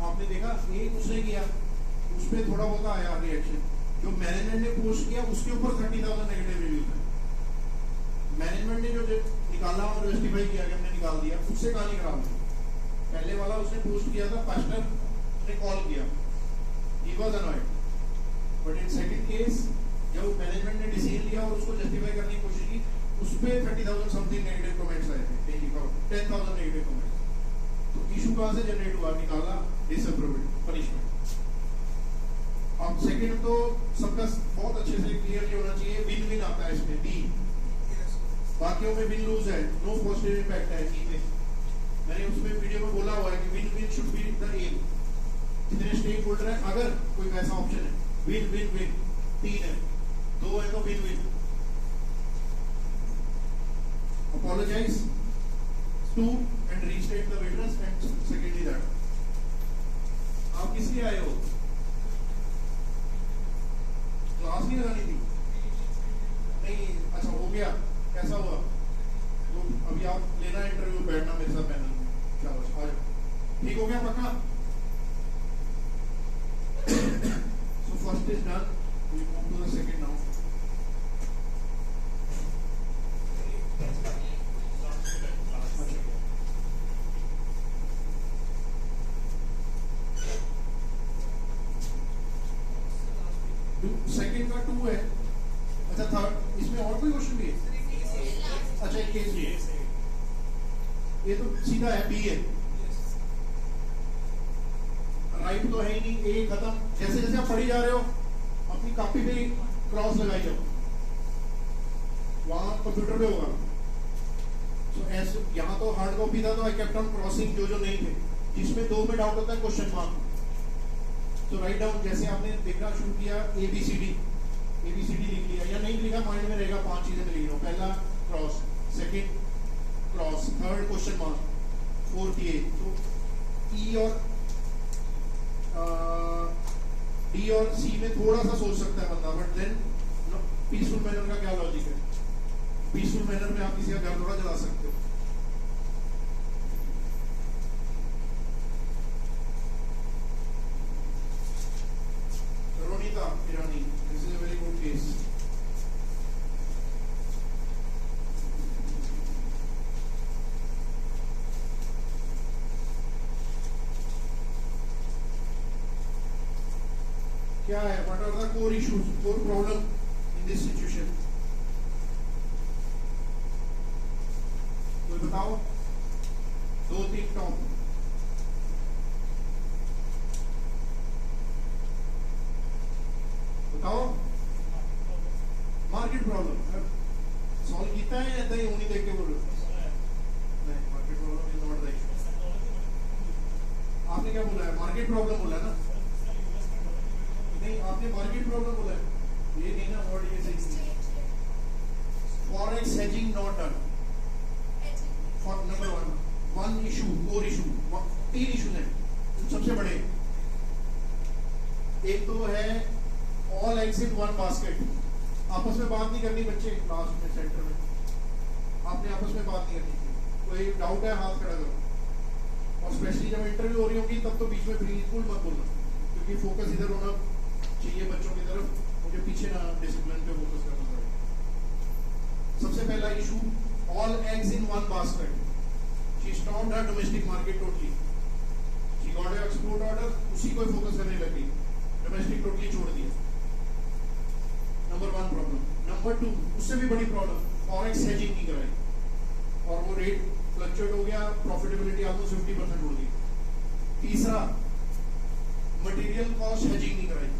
आपने देखा एक उसने किया, उस पर थोड़ा बहुत आया रिएक्शन. जो मैनेजमेंट ने पोस्ट किया उसके ऊपर 30,000 नेगेटिव रिव्यूज है. मैनेजमेंट ने जो निकाला और जस्टिफाई किया कि हमने निकाल दिया, उससे कहानी खराब हुई. पहले वाला उसने पोस्ट किया था, पास्टर ने कॉल किया, he was annoyed. But in second case जब मैनेजमेंट ने डिसीजन लिया और उसको जस्टिफाई करने की कोशिश की, उस पर 30,000 समथिंग नेगेटिव कमेंट्स आए थे. 10,000 नेगेटिव कमेंट्स. तो इशू कहां से जनरेट हुआ? निकाला डिसअप्रोप्रिएट पनिशमेंट. अब सेकंड तो सबका बहुत अच्छे से क्लियरली होना चाहिए. विन विन आता है इसमें. डी, बाकियों में विन लूज है, नो पॉजिटिव इम्पैक्ट है ई में। मैंने उसमें वीडियो में बोला हुआ है कि win win should be the aim. जितने स्टेक होल्डर है, अगर कोई ऐसा ऑप्शन है विन विन विन, 3 है, 2 है तो win win. Apologize to and restate the witness and secondly that आप किस लिए आए हो? क्लास नहीं लगानी थी? नहीं, अच्छा हो गया, कैसा हुआ? तो अभी आप लेना इंटरव्यू, बैठना मेरे साथ पैनल में, शाबाश, आ जाओ। ठीक हो गया पक्का? So first is done, we move to the second now. Second का 2 है, अच्छा थर्ड, इसमें और कोई क्वेश्चन भी है? अच्छा एक केस है, ये तो सीधा है, बी है, राइट तो है ही नहीं, ए खत्म। जैसे जैसे आप पढ़ी जा रहे हो अपनी कॉपी पे क्रॉस लगाई जाओ, वहां कंप्यूटर पे होगा। तो ऐसे यहाँ तो हार्ड कॉपी था तो आई केप्ट ऑन क्रॉसिंग जो जो नहीं थे, जिसमें 2 में डाउट होता है क्वेश्चन मार्क। तो राइट डाउन, जैसे आपने देखना शुरू किया ABCD लिख लिया या नहीं लिखा, माइंड में रहेगा 5 चीजें लिख लो। पहला cross, second cross, third question mark, fourth ये। तो E और D और C में थोड़ा सा सोच सकता है बंदा, बट देन पीसफुल मैनर का क्या लॉजिक है? पीसफुल मैनर में आप किसी का घर थोड़ा जला सकते हो। Ronita Irani, this is a very good case. क्या है, what are the core issues, core problem in this situation? कोई बताओ, 2-3 टॉप। बताओ, मार्केट प्रॉब्लम सॉल्व किया है या नहीं? उन्हीं देख के बोलो। नहीं, market problem is not the issue. आपने क्या बोला है? मार्केट प्रॉब्लम बोला ना? नहीं, आपने मार्केट प्रॉब्लम बोला है, ये नहीं ना वर्ड, ये सही है। Forex hedging not done for number 1 issue, core issue. 3 issues हैं सबसे बड़े। एक तो है all eggs in one basket. आपस में बात नहीं करनी बच्चे, क्लास में सेंटर में आपने आपस में बात नहीं करनी। कोई डाउट है हाथ खड़ा करो, और स्पेशली जब इंटरव्यू हो रही होगी तब तो बीच में बिल्कुल मत बोलना, क्योंकि फोकस इधर होना चाहिए बच्चों की तरफ, मुझे पीछे ना डिसिप्लिन पे फोकस करना पड़ेगा। सबसे पहला issue, all eggs in one basket. She stopped her domestic market totally, she got a export order, उसी को फोकस करने लगी, डोमेस्टिक टोटली छोड़ दिया। Number 1 problem. नंबर 2, उससे भी बड़ी प्रॉब्लम, फॉरेक्स हेजिंग नहीं कराई और वो रेट फ्लक्चुएट हो गया, प्रॉफिटेबिलिटी ऑलमोस्ट 50% उड़ गई। तीसरा, मटेरियल कॉस्ट हेजिंग नहीं कराई,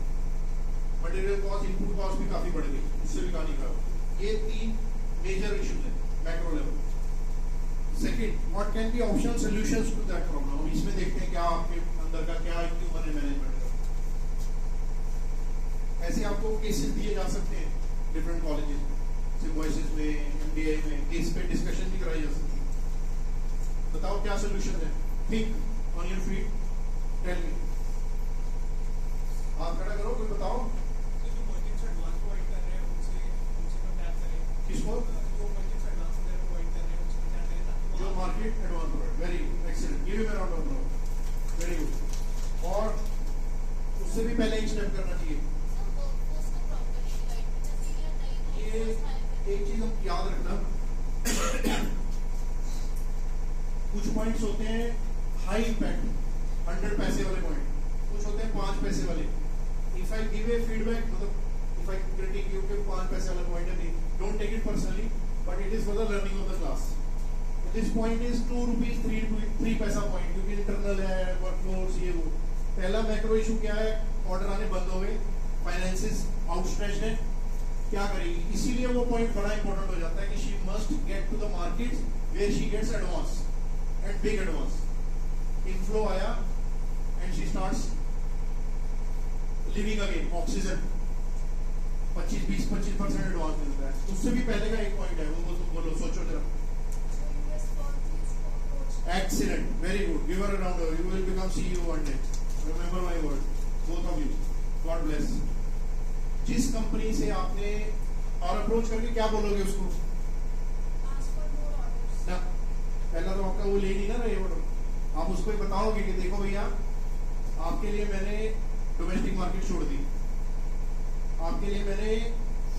मटेरियल कॉस्ट, इनपुट कॉस्ट भी काफी बढ़ गई, इससे भी कहानी खराब। ये 3 मेजर इश्यूज है macro level. Second, what can be optional solutions to that problem. इसमें देखते हैं क्या आपके अंदर का क्या ह्यूमन मैनेजमेंट का। ऐसे आपको केसेस दिए जा सकते हैं डिफरेंट कॉलेजेस, सिम्बोसिस में, MBA में, केस पे डिस्कशन भी कराई जा सकती है। बताओ क्या सॉल्यूशन है? Think on your feet, tell me. हाथ खड़ा करो, कोई बताओ। किसको? जो मार्केट एडवांस हो रहा है। Very excellent, give him a round of applause, very good. और उससे भी पहले एक स्टेप करना चाहिए। ये एक चीज हम याद रखना, कुछ पॉइंट्स होते हैं हाई इंपैक्ट 100 पैसे वाले पॉइंट, कुछ होते हैं 5 पैसे वाले। If I give a feedback, मतलब इफ आई क्रिटिक यू के 5 पैसे वाला पॉइंट है, don't take it personally, but it is for the learning of the class. This point is 2 rupees 3 पैसा पॉइंट, क्योंकि इंटरनल है, वर्कफोर्स, ये वो। पहला मैक्रो इशू क्या है? ऑर्डर आने बंद हो गए, फाइनेंसेस आउटस्ट्रेच्ड है, क्या करेगी, इसीलिए वो पॉइंट बड़ा इंपॉर्टेंट हो जाता है कि she must get to the market where she gets advance and big advance. Inflow आया and she starts living again, oxygen 25% advance मिलता है. उससे भी पहले का एक पॉइंट है, वो तुम बोलो, सोचो जरा. Excellent, very good. Give her a round of applause. You will become CEO one day. Remember my word, both of you. God bless. जिस कंपनी से आपने और अप्रोच करके क्या बोलोगे उसको? ना, पहला तो आपका वो ले नहीं ना रहे ऑर्डर. आप उसको ही बताओगे कि देखो भैया, आपके लिए मैंने डोमेस्टिक मार्केट छोड़ दी, आपके लिए मैंने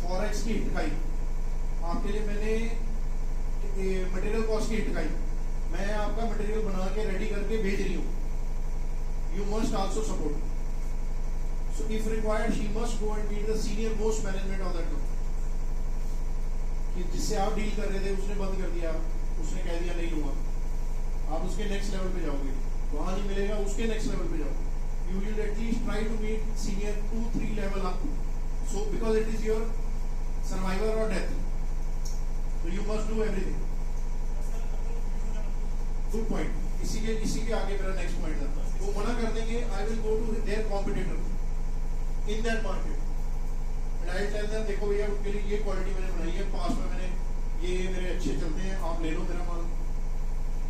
फॉरेक्स की हिट खाई, आपके लिए मैंने मटेरियल कॉस्ट की हिट खाई, मैं आपका मटेरियल बना के रेडी करके भेज रही हूँ. You must also support. So if required she must go and meet the senior most management of that company. कि जिससे आप डील कर रहे थे उसने बंद कर दिया, उसने कह दिया नहीं लूंगा, आप उसके नेक्स्ट लेवल पे जाओगे. वहां नहीं मिलेगा, उसके नेक्स्ट लेवल पे जाओगे. You will at least try to meet senior 2-3 level up. So because it is your survival or death, so you must do everything. Good point. इसी के आगे मेरा नेक्स्ट पॉइंट था. वो मना कर देंगे, I will go to their competitor in that market and I will tell them, देखो भैया उनके लिए ये क्वालिटी मैंने बनाई है, पास में मैंने ये मेरे अच्छे चलते हैं, आप ले लो मेरा माल,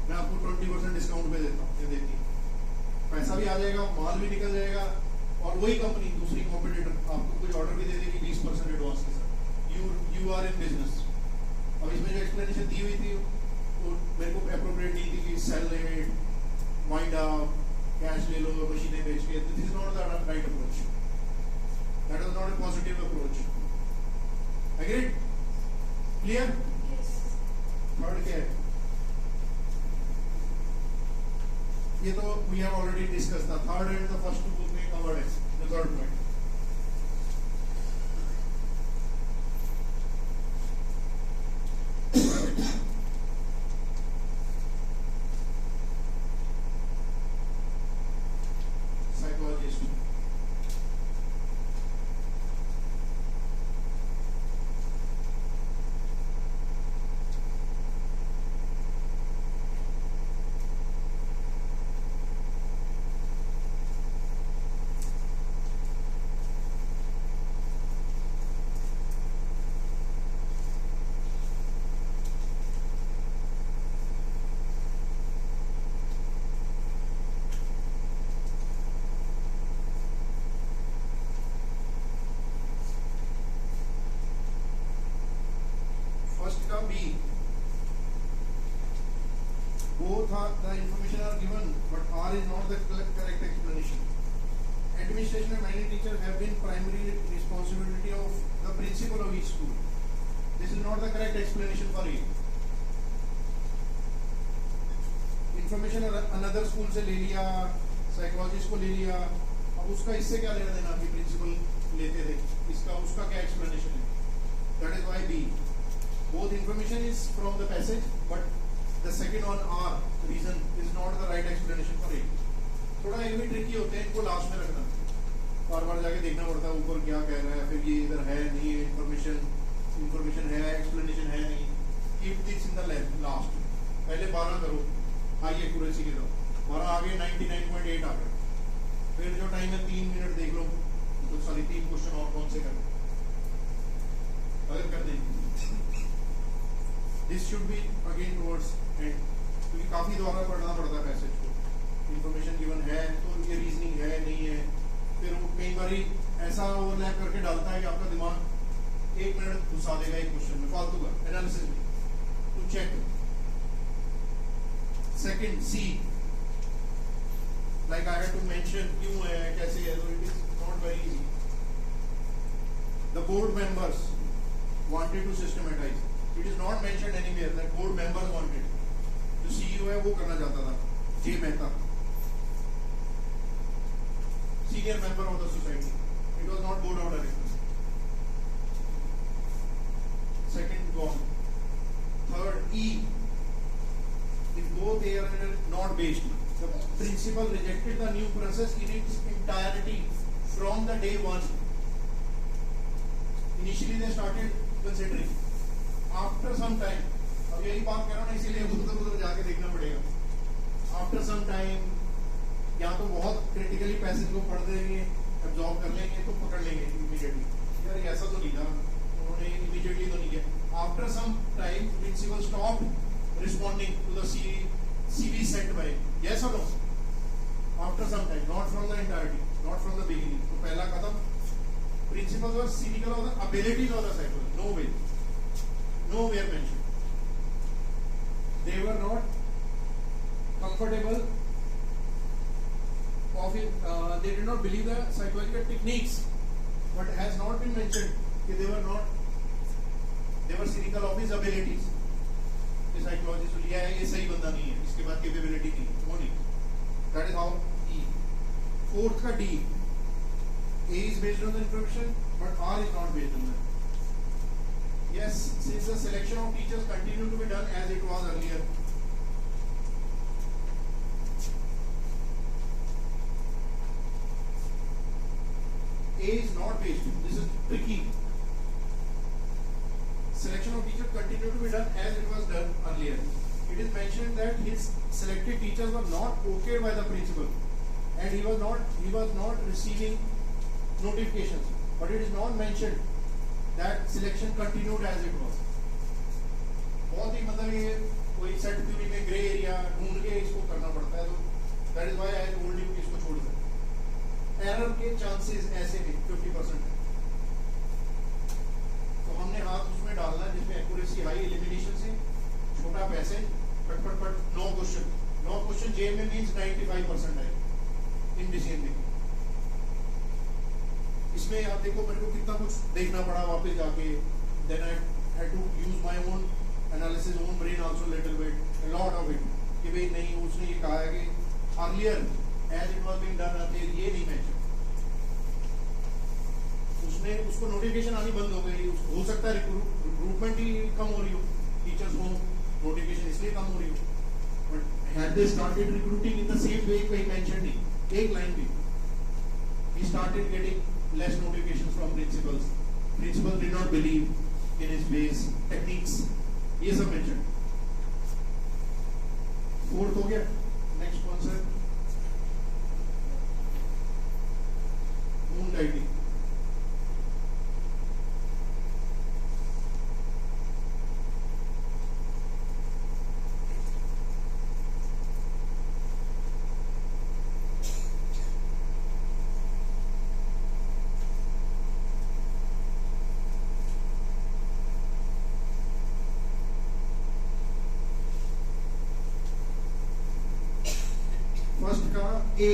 मैं आपको 20% डिस्काउंट पे देता हूँ, ये देती हूँ. पैसा भी आ जाएगा, माल भी निकल जाएगा, और वही कंपनी दूसरी कॉम्पिटिटर आपको कुछ ऑर्डर भी दे देगी 20% एडवांस के साथ. You are in business. अब इसमें जो एक्सप्लेनेशन दी हुई थी वो मेरे को अप्रोप्रिएट नहीं थी कि sell it, wind up, cash ले लो, मशीनें बेच के. This is not the right approach. That is not a positive approach. Agreed? Clear? Third क्या है? ये तो we have already discussed. The third and the first two book we covered it. The third point. Psychologist. First का B. Both are the information are given, but R is not the correct explanation. Administration and many teachers have been primary responsibility of the principal of each school. This is not the correct explanation for A. Information another school से ले लिया, psychologist को ले लिया, अब उसका इससे क्या लेना देना कि principal लेते थे, इसका उसका क्या explanation है? That is why B. Both information is from the passage, but the second one R reason is not the right explanation for it. थोड़ा ये भी ट्रिकी होते हैं, इनको लास्ट में रखना, बार बार जाके देखना पड़ता है ऊपर क्या कह रहा है, फिर ये इधर है नहीं है, इंफॉर्मेशन है, एक्सप्लेनेशन है नहीं. Keep this in the last. पहले 12 करो, हाई एक्यूरेसी के दो, 12 आगे 99.8 आ गए, फिर जो टाइम है 3 मिनट देख लो, तो सारी 3 क्वेश्चन और कौन से करें, अगर कर देंगे. This should be again towards and, क्योंकि काफी दोबारा पढ़ना पड़ता है पैसेज को. इंफॉर्मेशन गिवन है तो ये रीजनिंग है नहीं है, फिर वो कई बार ऐसा ओवरलैप करके डालता है कि आपका दिमाग 1 मिनट घुसा देगा एक क्वेश्चन में फालतू का एनालिसिस में. To check. Second C, like I had to mention क्यों है, कैसे है, तो it is not very easy. The board members wanted to systematize. It is not mentioned anywhere that board members wanted. जो CEO है वो करना चाहता था, J Mehta, senior member of the society. It was not board of directors. Second gone. Third E. If both they are not based, the principal rejected the new process in its entirety from the day one. Initially they started considering. After some time, अब यही बात कर रहा हूँ ना, इसीलिए उधर जाके देखना पड़ेगा. After some time, या तो बहुत क्रिटिकली पैसेज को पढ़ देंगे, एब्जॉर्ब कर लेंगे, तो पकड़ लेंगे इमीडिएटली. यार ऐसा तो नहीं था, उन्होंने इमीडिएटली तो नहीं किया. After some time, principal stopped responding to the CV sent by. Yes or no? After some time, not from the entirety, not from the beginning. तो पहला कदम, principals were cynical of the abilities of the psychologist. No way, nowhere mentioned. They were not comfortable of it. They did not believe the psychological techniques, but has not been mentioned that they were cynical of his abilities. कि psychologist को लिया है, ये सही बंदा नहीं है, इसके बाद capability नहीं है, वो नहीं. That is how E. Fourth का D. A is based on the introduction, but R is not based on that. Yes, since the selection of teachers continue to be done as it was earlier. A is not based. This is tricky. Selection of teachers continue to be done as it was done earlier. It is mentioned that his selected teachers were not okayed by the principal, and he was not receiving notifications. But it is not mentioned that selection continued as it was. बहुत ही मतलब ये कोई set theory में grey area ढूंढ के इसको करना पड़ता है, तो that is why I told you कि इसको छोड़ दो. एरर के चांसेस ऐसे भी 50% है, तो हमने हाथ उसमें डालना है जिसमें एक्यूरेसी हाई, एलिमिनेशन से छोटा पैसेज, पट 9 क्वेश्चन जे में मींस 95% है इन डिसीजन में. इसमें आप देखो मेरे को कितना कुछ देखना पड़ा वापस जाके. Then I had to use my own analysis, own brain also little bit, a lot of it, कि भाई नहीं उसने ये कहा है कि earlier as it was being done earlier, ये नहीं मैच. उसने उसको नोटिफिकेशन आनी बंद हो गई. हो सकता है रिक्रूटमेंट ही कम हो रही हो, टीचर्स को नोटिफिकेशन इसलिए कम हो रही हो, but had they started recruiting in the same way, कहीं मेंशन नहीं, एक लाइन भी. He started getting less notifications from principals. Principal did not believe in his ways, techniques. ये सब mentioned. Fourth हो गया. Next concept, moonlighting. A.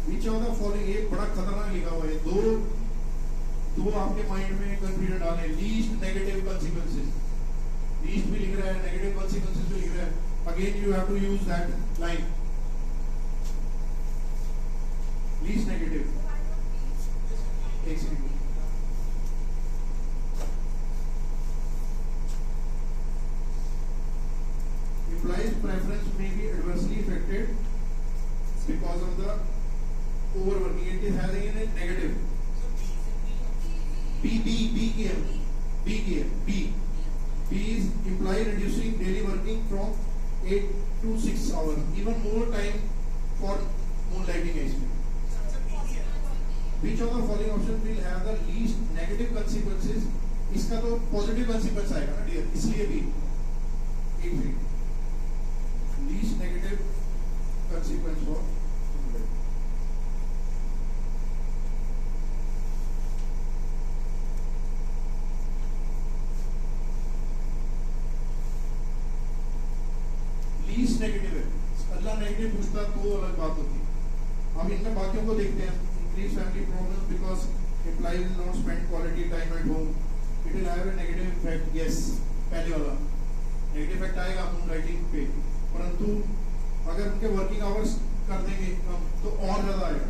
Which of the following, एक बड़ा खतरनाक लिखा हुआ है, दो आपके माइंड में कंफ्यूजन डाले. लीस्ट नेगेटिव consequences, लीस्ट भी लिख रहा है, नेगेटिव consequences भी लिख रहा है. Again you have to use that line, least negative. एक second, implies preference may be adversely affected because of the overworking. It is having a negative. B is imply reducing daily working from 8 to 6 hours. Even more time for moonlighting है इसमें. Which of the following options will have the least negative consequences? इसका तो positive consequence आएगा ना dear, इसलिए भी एक minute. Least negative consequence for moonlighting. Least negative है, अगला नेगेटिव पूछता तो अलग बात होती. अब इनमें बाकियों को देखते हैं. Increase family problems because employee will not spend quality time at home. It will have a negative effect. Yes, पहले वाला नेगेटिव इफेक्ट आएगा moonlighting पे, परंतु अगर उनके वर्किंग आवर्स कर देंगे कम तो और ज्यादा आएगा.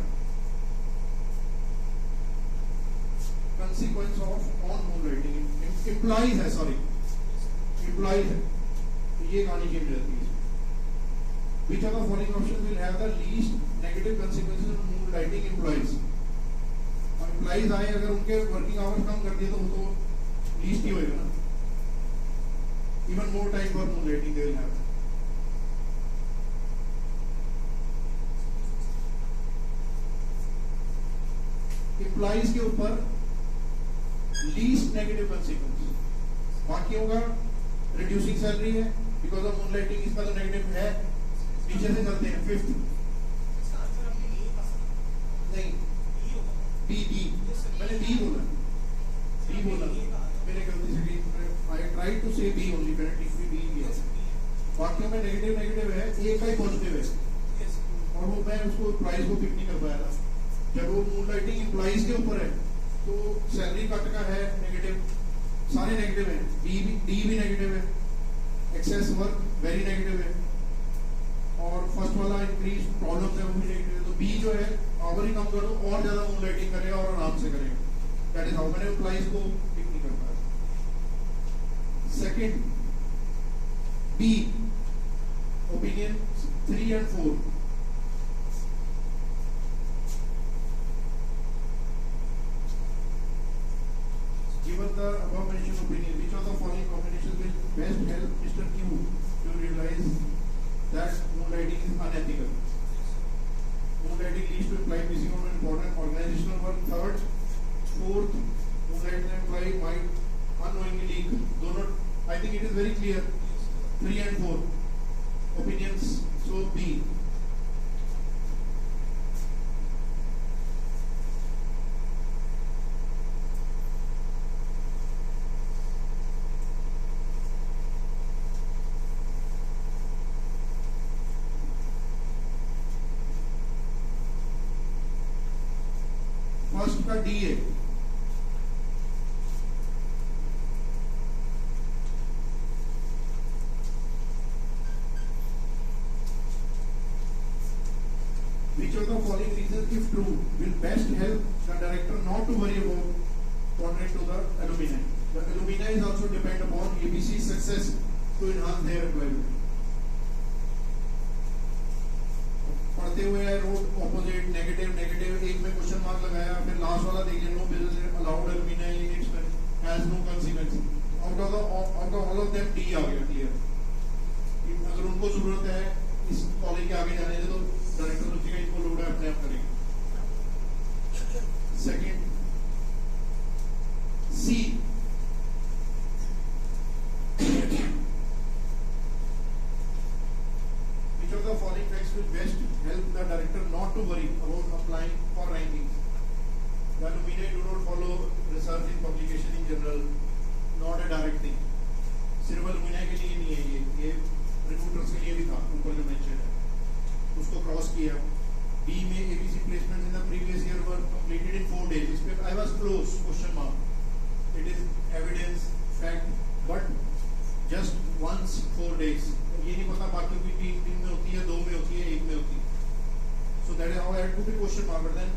Consequence of on moonlighting employees है, सॉरी एम्प्लॉइज है, तो ये कहानी चेंज रहती है. Which of the following options will have the least negative consequences on moonlighting employees? Employees आए अगर उनके वर्किंग आवर्स कम कर दिए तो वो तो लीस्ट ही होएगा ना. Even more time for moonlighting they will have. Employees के ऊपर लीस्ट नेगेटिव कंसीक्वेंस. बाकियों का रिड्यूसिंग सैलरी है बिकॉज ऑफ मूनलाइटिंग, इसका तो नेगेटिव है. नीचे से चलते हैं. फिफ्थ नहीं, बी बी मैंने बी बोला, बी बोला मैंने गलती से. आई ट्राई टू से बी ओनली, मैंने टिक भी बी किया. बाकियों में नेगेटिव नेगेटिव है, एक का ही पॉजिटिव है और वो मैं उसको प्राइस को पिक नहीं कर पाया था. जब वो मूनलाइटिंग एम्प्लॉइज के ऊपर है तो सैलरी कट का है नेगेटिव, सारे नेगेटिव है. डी भी नेगेटिव है, एक्सेस वर्क वेरी नेगेटिव है और फर्स्ट वाला इंक्रीज प्रॉब्लम है वो भी नेगेटिव है. तो बी जो है आवर ही कम कर दो और ज्यादा मूनलाइटिंग करेगा और आराम से करेगा. That is how. मैंने एम्प्लॉइज को पिक नहीं कर पाया. Second B opinion 3 and 4. Given the above mentioned opinion, which of the following combinations will best help Mr. Q to realize that moonlighting is unethical? Moonlighting leads to employee missing out on important organizational work. Third, fourth, moonlighting employee might unknowingly leak. Dono, I think it is very clear. 3 and 4 opinions. So B. First का D है. Which of the following reasons, if true, will best help the director not to worry about contract to the alumni? The alumni is also depend upon ABC's success to enhance their employment. पढ़ते हुए road opposite negative negative, एक में question mark लगाया. फिर last वाला देखिए, no business allowed alumni in its has no consequence. Out of all of them D आ गया clear. अगर उनको जरूरत है इस कॉलेज के आगे जाने से तो डायरेक्टर सोचेगा इनको लोड है अपने आप करेंगे. Second C. Which of the following facts will best help the director not to worry about applying for rankings? The alumni do not follow research in publication in general, not a direct thing. सिर्फ alumni के लिए नहीं है ये recruiters के लिए भी था. ऊपर जो मेंशन है उसको क्रॉस किया. B में ABC placements in the previous year were completed in 4 days. इस पे I was close question mark. It is evidence fact but just once 4 days. ये नहीं पता बाकी की 3 दिन में होती है, 2 में होती है, 1 में होती है. So that is how I had to be question mark. But then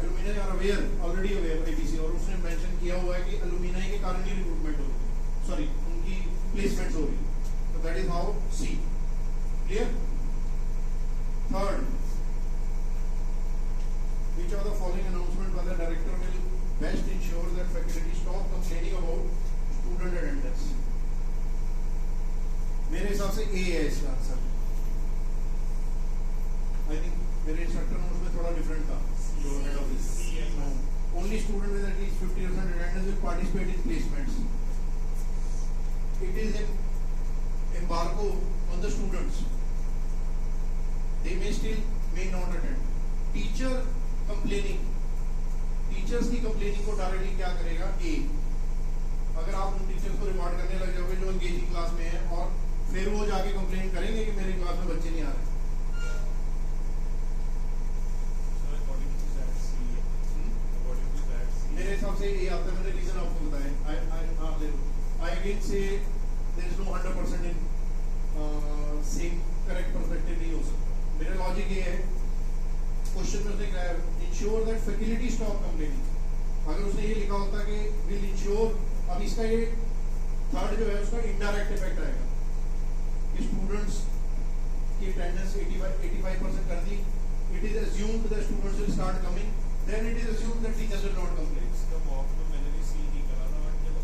alumni are aware, already aware ABC, और उसने मेंशन किया हुआ है कि alumni के कारण ही रिक्रूटमेंट हो रही है, सॉरी उनकी प्लेसमेंट हो रही है. So that is how C. Clear? Third, which of the following announcement by the director will best ensure that faculty stop complaining about student attendance? मेरे हिसाब से A है इसका आंसर. I think मेरे इंस्ट्रक्टर नोट्स में थोड़ा different था. जो head office only student with at least 50% attendance will participate in placements. It is an embargo on the students. They may not attend. Teacher complaining, teachers की complaining को directly क्या करेगा A. अगर आप उन टीचर्स को रिमार्ड करने लग जाओगे जो एंगेजिंग क्लास में है और फिर वो जाके कंप्लेन करेंगे कि मेरी क्लास में बच्चे नहीं आ रहे. मेरे हिसाब से ये आता है. मैंने रीजन आपको बताया. I again say there is no 100% in same correct perspective नहीं हो सकता. मेरा लॉजिक ये है, क्वेश्चन में उसने क्या है, ensure that faculty stop complaining. अगर उसने ये लिखा होता कि विल इंश्योर, अब इसका ये थर्ड जो है उसका इनडायरेक्ट इफेक्ट आएगा कि स्टूडेंट स्टूडेंट्स की अटेंडेंस 85% कर दी, it is assumed the students will start coming, then it is assumed that teachers will not complain. इसका मॉक तो मैंने भी सी नहीं करा था, बट जब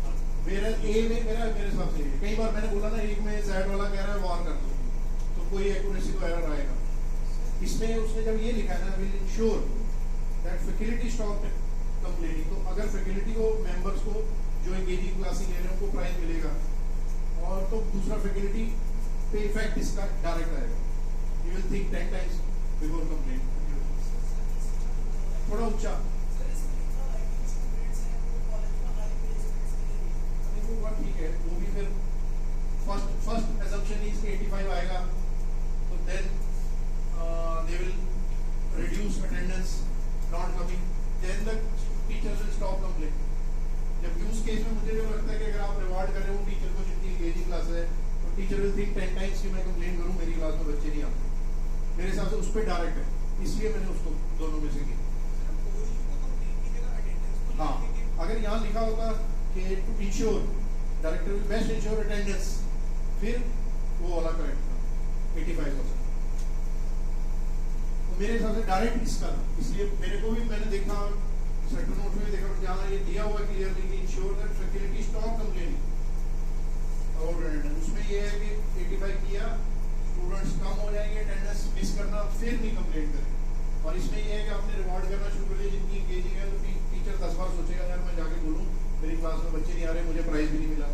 मेरे ए में मेरे हिसाब से कई बार मैंने बोला ना, एक में Z वाला कह रहा है वार कर दो, तो कोई एक्यूरेसी को एरर आएगा। इसमें उसने जब ये लिखा है ना, will ensure that faculty stop complaining, तो अगर फैकल्टी को मेंबर्स को जो एंगेजिंग क्लासेस ले रहे हैं उनको प्राइज मिलेगा, और तो दूसरा फैकल्टी पे इफेक्ट इसका डायरेक्ट आएगा। You will think 10 times before complain. थोड़ा ऊंचा वो बात ठीक है, वो भी फिर फर्स्ट assumption is 85 आएगा, तो then they will reduce attendance, not coming, then the teachers will stop complaining. जब यूज केस में मुझे जो लगता है कि अगर आप रिवार्ड कर रहे हो टीचर को जितनी एंगेजिंग क्लास है, तो टीचर विल थिंक 10 टाइम्स कि मैं कंप्लेन करूं मेरी क्लास में बच्चे नहीं आते। मेरे हिसाब से उस पर डायरेक्ट है, इसलिए मैंने उसको दोनों में से की। हाँ, अगर यहाँ लिखा होता कि to ensure director will best ensure attendance, फिर वो वाला करेक्ट था 85%। तो मेरे हिसाब से डायरेक्ट इसका था, इसलिए मेरे को भी मैंने देखा सेक्टर नोट में देखा जहाँ ये दिया हुआ क्लियरली कि ensure that faculty stop complaining about attendance. उसमें ये है कि 85 किया, स्टूडेंट्स कम हो जाएंगे, अटेंडेंस मिस करना, फिर नहीं कंप्लेंट करें। और इसमें ये है कि आपने रिवॉर्ड करना शुरू कर दिया जिनकी एंगेजिंग है, तो टीचर 10 बार सोचेगा यार मैं जाके बोलूँ मेरी क्लास में बच्चे नहीं आ रहे, मुझे प्राइज भी नहीं मिला,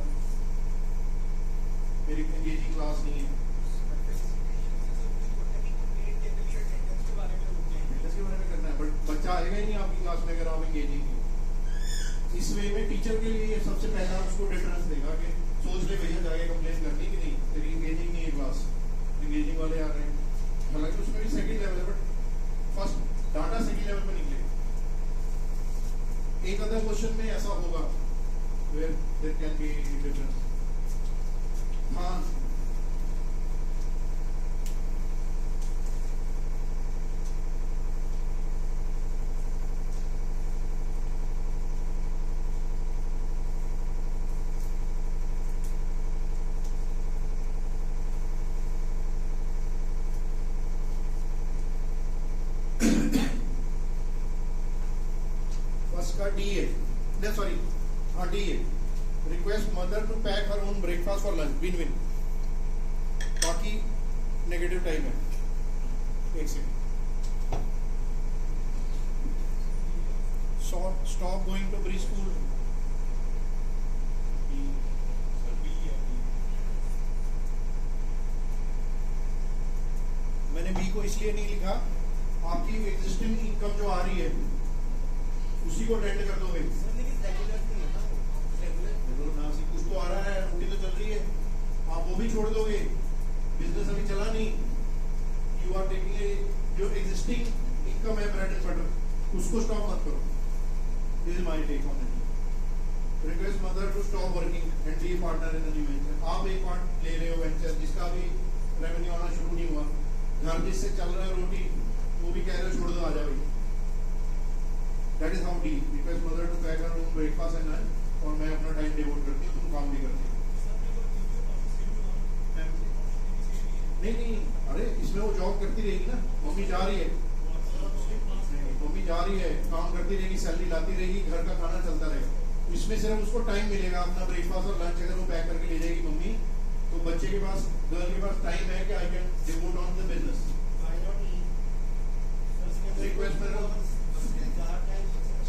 मेरी एंगेजिंग क्लास नहीं है। इसके बारे में करना है, बट बच्चा आएगा ही नहीं आपकी क्लास में अगर आप एंगेजिंग नहीं। इस वे में टीचर के लिए सबसे पहला उसको डिफरेंस देगा कि सोच ले भैया जाके कंप्लेन करनी कि नहीं, तेरी एंगेजिंग नहीं है क्लास, एंगेजिंग वाले आ रहे हैं। हालांकि उसमें भी सेकंड लेवल है, but first data second level पे निकलेगा। एक अदर क्वेश्चन में ऐसा होगा where there can be difference। हाँ, का DA, सॉरी हाँ DA, request mother to pack her own breakfast for lunch, win win. बाकी नेगेटिव टाइम है, एक second. Stop going to pre school, मैंने बी को इसलिए नहीं लिखा, आपकी एग्जिस्टिंग इनकम जो आ रही है उसी को अटेंड कर दोगे। कुछ तो आ रहा है, रोटी तो चल रही है, आप वो भी छोड़ दोगे, बिजनेस अभी चला नहीं, यू आर टेकिंग जो एग्जिस्टिंग इनकम है ब्रेड एंड बटर, उसको स्टॉप मत करो। This is my take on it. Request mother to stop working and be partner in the new venture. आप एक पार्ट ले रहे हो वेंचर जिसका अभी रेवेन्यू आना शुरू नहीं हुआ, घर जिससे चल रहा है रोटी, वो भी कह रहे हो छोड़ दो, आ जाओ भाई। That is how D, request mother to pack her own breakfast and lunch, और मैं अपना टाइम डिवोट करती हूँ, तुम काम भी करती हो। नहीं, अरे इसमें वो जॉब करती रहेगी ना, मम्मी जा रही है, मम्मी जा रही है, काम करती रहेगी, सैलरी लाती रहेगी, घर का खाना चलता रहेगा। इसमें सिर्फ उसको टाइम मिलेगा अपना ब्रेकफास्ट और लंच अगर वो पैक करके ले जाएगी मम्मी, तो बच्चे के पास, गर्ल के पास टाइम है कि I can devote on the business. Request mother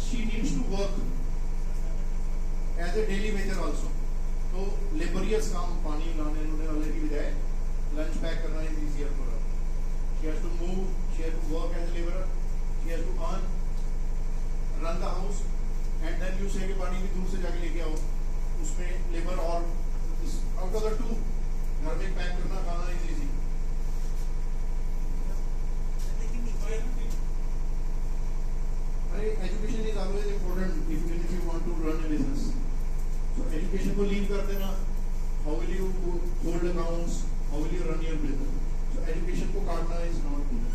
she needs to work as a daily wager also, तो laborious काम, पानी लाने वाले की बजाय लंच पैक करना is easier for her। She has to move, she has to work as a laborer, she has to earn, run the house, and then you say कि पानी भी दूर से जाके लेके आओ, उसमें लेबर और out of the two, घर में पैक करना खाना is easy। Education is always important if you want to run a business. So education को leave कर देना, how will you hold accounts, how will you run your business? So education को काटना is not good.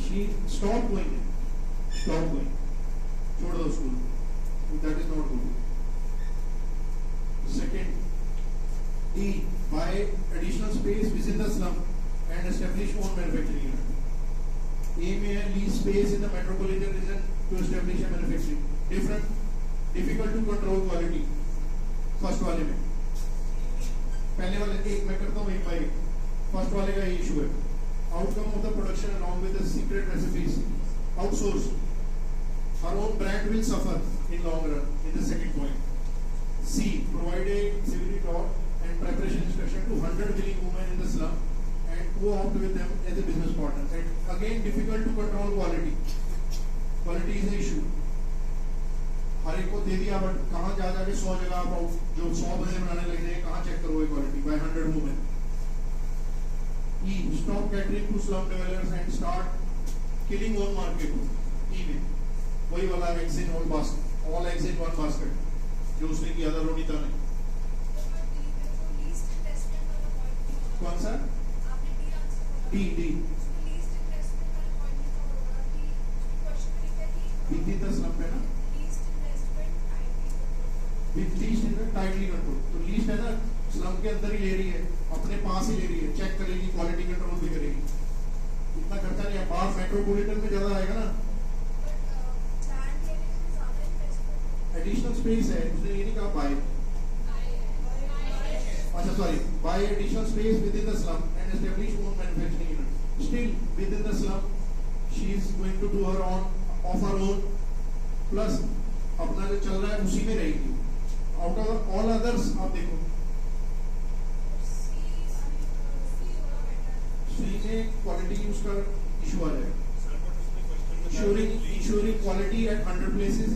She stop going, छोड़ दो school, that is not good. Second, D. Buy additional space within the slum and establish own manufacturing unit. A में है lease space in the metropolitan region to establish a manufacturing. Difficult to control quality. First वाले में, पहले वाले एक मैं करता हूँ एक बाई। फर्स्ट वाले का इशू है outcome of the production along with the secret recipes outsourced. Our own brand will suffer in long run. In the second point. C. Provide a civility talk and preparation instruction to 100 willing women in the slum and co-opt with them as a business partner. And again, difficult to control quality. Quality is an issue. हर एक को दे दिया but कहाँ जा जाके 100 जगह आप जो 100 बंदे बनाने लग जाए कहाँ चेक करोगे quality by 100 women. E. Stop catering to slum dwellers and start killing own market. E में वही वाला eggs in all basket, all eggs in one basket जो उसने किया था रोनिता ने. कौन सा? D. Within the slum पे ना लीस्ट टाइटली कंट्रोल. तो लीस्ट है ना स्लम के अंदर ही ले रही है, अपने पास ही ले रही है, चेक करेगी, क्वालिटी कंट्रोल भी करेगी. इतना खर्चा नहीं है. बाहर मेट्रोपॉलिटन में ज्यादा आएगा ना. एडिशनल स्पेस है, उसने ये नहीं कहा बाय. अच्छा sorry, buy additional space within the slum and establish own manufacturing unit. Still within the slum she is going to do her of her own plus अपना जो चल रहा है उसी में रहेगी. आउट ऑफ ऑल अदर्स आप देखो सी में क्वालिटी उसका इशू आ जाएगा. Ensuring quality eight 100 places,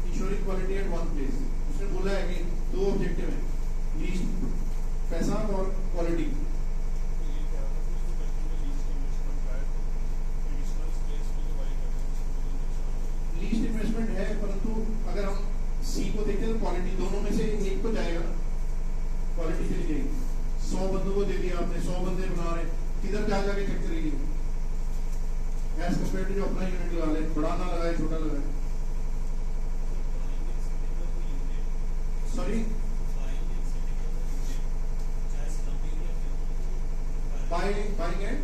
ensuring quality eight 1 place. उसने बोला है कि 2 ऑब्जेक्टिव है, लीस्ट पैसा और क्वालिटी. लीस्ट इन्वेस्टमेंट है परंतु अगर हम सी को देखें तो क्वालिटी दोनों में से एक तो जाएगा, क्वालिटी चली जाएगी. 100 बंदों को दे दिया आपने, 100 बंदे बना रहे, किधर जा जाके चेक करेगी एज कम्पेयर टू जो अपना यूनिट लगा ले, बड़ा ना लगाए छोटा लगाए. Sorry buying and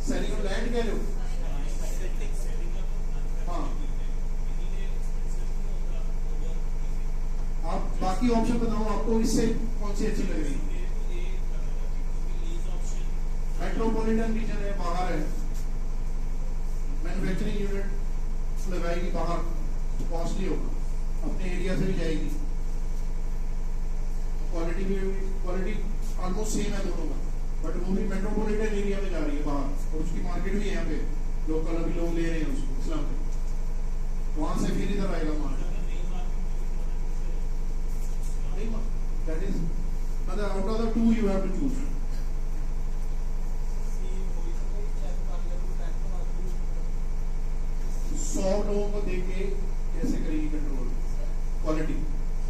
selling of land कह रहे हो. हाँ आप बाकी ऑप्शन बताओ आपको इससे कौन सी अच्छी लग रही है. मेट्रोपॉलिटन रीजन है, बाहर है, मैन्युफैक्चरिंग यूनिट लगाएगी बाहर, कॉस्टली होगा, अपने एरिया से भी जाएगी, क्वालिटी ऑलमोस्ट सेम है दोनों का, बट वो भी मेट्रोपॉलिटन एरिया में जा रही है बाहर और उसकी मार्केट भी यहाँ पे लोकल अभी लोग ले रहे हैं उसको इस्लाम में, वहां से फिर इधर आएगा मार्केट. That is, मतलब out of the 2 you have to choose. सौ लोगों को देख के कैसे करेगी कंट्रोल क्वालिटी.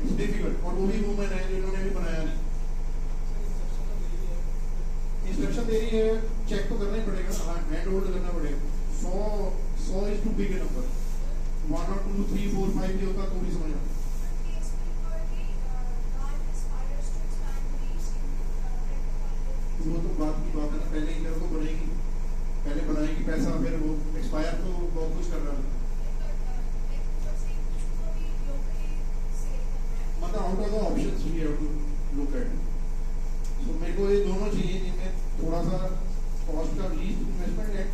It's difficult. और वो भी वुमेन है जिन्होंने भी बनाया नहीं. इंस्ट्रक्शन दे रही है, चेक तो करना ही पड़ेगा, हैंड होल्ड करना पड़ेगा. 100 इज टू बिग नंबर. 1 और 2 3 4 5 भी होता तो भी समझ आता. वो तो बात की बात है ना, पहले इधर को बनेगी, पहले बनाएगी पैसा, फिर वो एक्सपायर तो बहुत कुछ कर रहा है. मतलब out of the options we have to look at. So मेरे को ये दोनों चाहिए जिनमें थोड़ा सा कॉस्ट का लीस्ट इन्वेस्टमेंट है,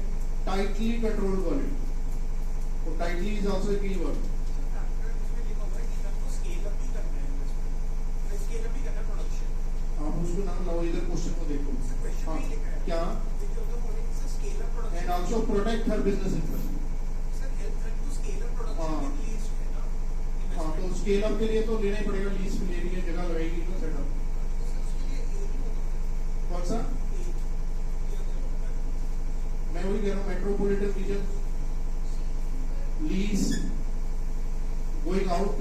टाइटली कंट्रोल क्वालिटी. और टाइटली इज आल्सो ए की वर्ड. आप उसको नाम लाओ, इधर क्वेश्चन को देखो. हाँ क्या and also protect her business interest. हाँ तो स्केल अप के लिए तो लेना ही पड़ेगा, लीज भी ले रही है, जगह लगेगी तो सेटअप. कौन सा? मैं वही कह रहा हूँ, metropolitan region, lease, going out.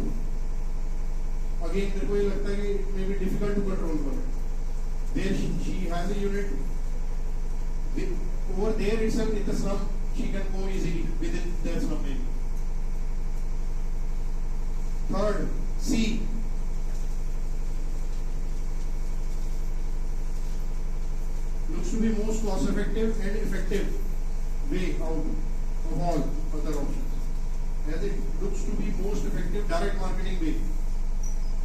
Again मेरे को ये लगता है कि it may be difficult to control for it. There she has a unit over there itself in the slum, she can go easily within their slum area. Third, C. looks to be most cost effective and effective way out of all other options, as it looks to be most effective direct marketing way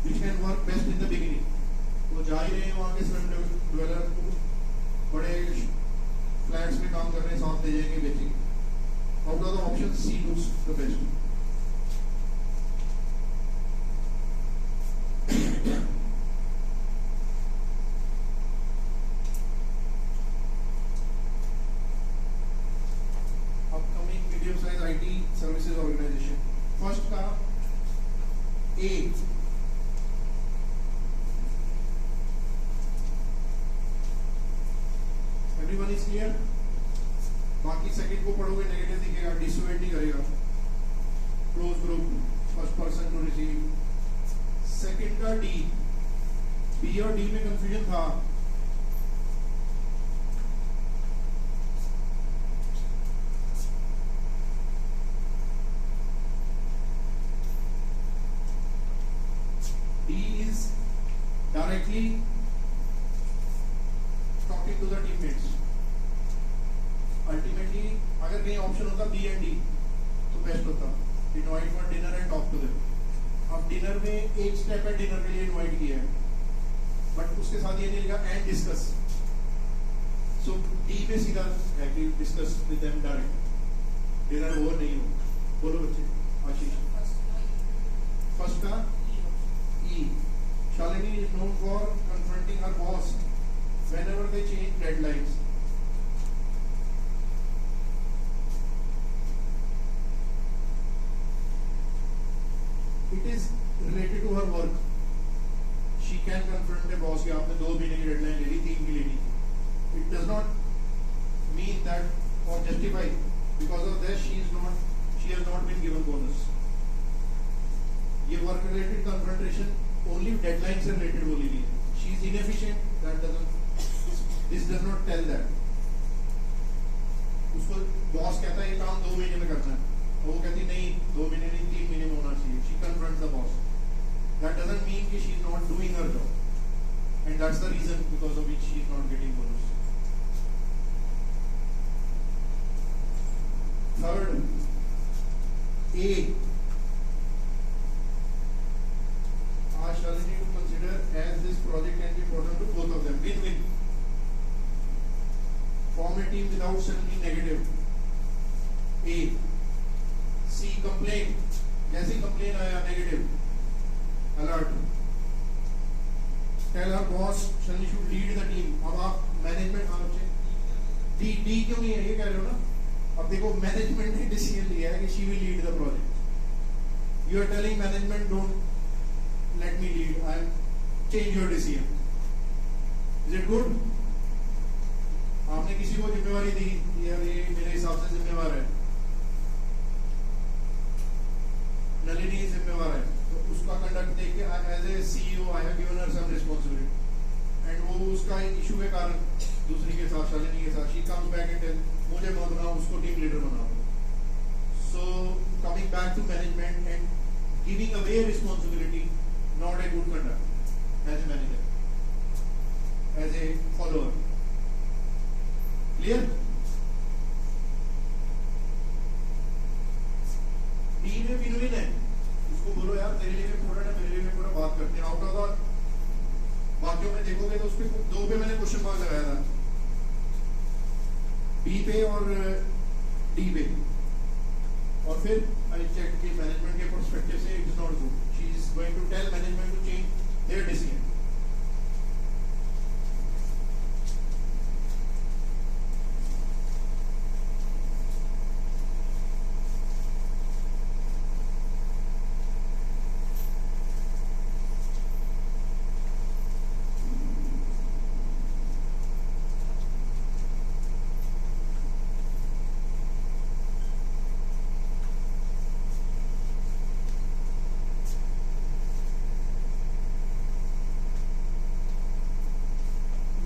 which can work best in the beginning. तो जा ही रहे हैं वहाँ के slum dweller को बड़े flats में काम करने साथ ले जाएंगे बेचेंगे. Out of the options, C looks the best. Upcoming medium-sized IT services organization. First का A. Everyone is clear? बाकी सेकंड को पढ़ोगे नेगेटिव दिखेगा, डिसोएट नहीं करेगा. Close group, first person to receive. Second का डी. बी और डी में कंफ्यूजन था. D is directly talking to the teammates. Ultimately अगर कहीं ऑप्शन होता बी एंड डी तो बेस्ट होता. Invite for dinner and talk to them. अब डिनर में एक स्टेप है, डिनर के लिए इनवाइट किया है, बट उसके साथ ये नहीं लिखा एंड डिस्कस. सो डी पे सीधा है कि discuss with them direct. Dinner वो नहीं हो. बोलो बच्चे. आशीष. फर्स्ट का E. Shalini is known for confronting her boss whenever they change deadlines. It is related to her work. She can confront the boss कि आपने 2 महीने की डेडलाइन ले ली, 3 की लेनी. It does not mean that or justify because of that she has not been given bonus. ये work related confrontation only deadline से related बोली गई है. She is inefficient. This does not tell that. उसको boss कहता है ये काम 2 महीने में करना है, और वो कहती नहीं 2 महीने नहीं 3 महीने में होना चाहिए. She confronts the boss. That doesn't mean कि she is not doing her job, and that's the reason because of which she is not getting bonus. Third, A. Ask Shalini to consider as this project can be important to both of them. Win-win. Form a team without suddenly negative. A. C. Complain. जैसे complain आया negative. Alert. Tell her boss Shalini should lead the team. अब आप management हाँ बच्चे. D क्यों नहीं है ये कह रहे हो ना? अब देखो management ने decision लिया है कि she will lead the project. You are telling management don't let me lead. I'll change your decision. Is it good? आपने किसी को जिम्मेवारी दी, यार ये मेरे हिसाब से जिम्मेवार है, नलिनी जिम्मेवार है, तो उसका कंडक्ट देख के as a CEO I have given her some responsibility, and वो उसका इशू के कारण दूसरी के साथ, शालिनी के साथ, she comes back and tell मुझे मत बनाओ, उसको टीम लीडर बनाओ. So coming back to management and giving away responsibility, not a good conduct as a manager, as a follower. Clear? D में विन-विन है. उसको बोलो यार तेरे लिए इम्पोर्टेंट है, मेरे लिए इम्पोर्टेंट, बात करते हैं. आउट ऑफ द वाक्यों में देखोगे तो उसपे 2 पे मैंने क्वेश्चन मार्क लगाया था, बी पे और डी पे. और फिर आई चेक कि मैनेजमेंट के पर्सपेक्टिव से it is not good. She is going to tell management to change their decision.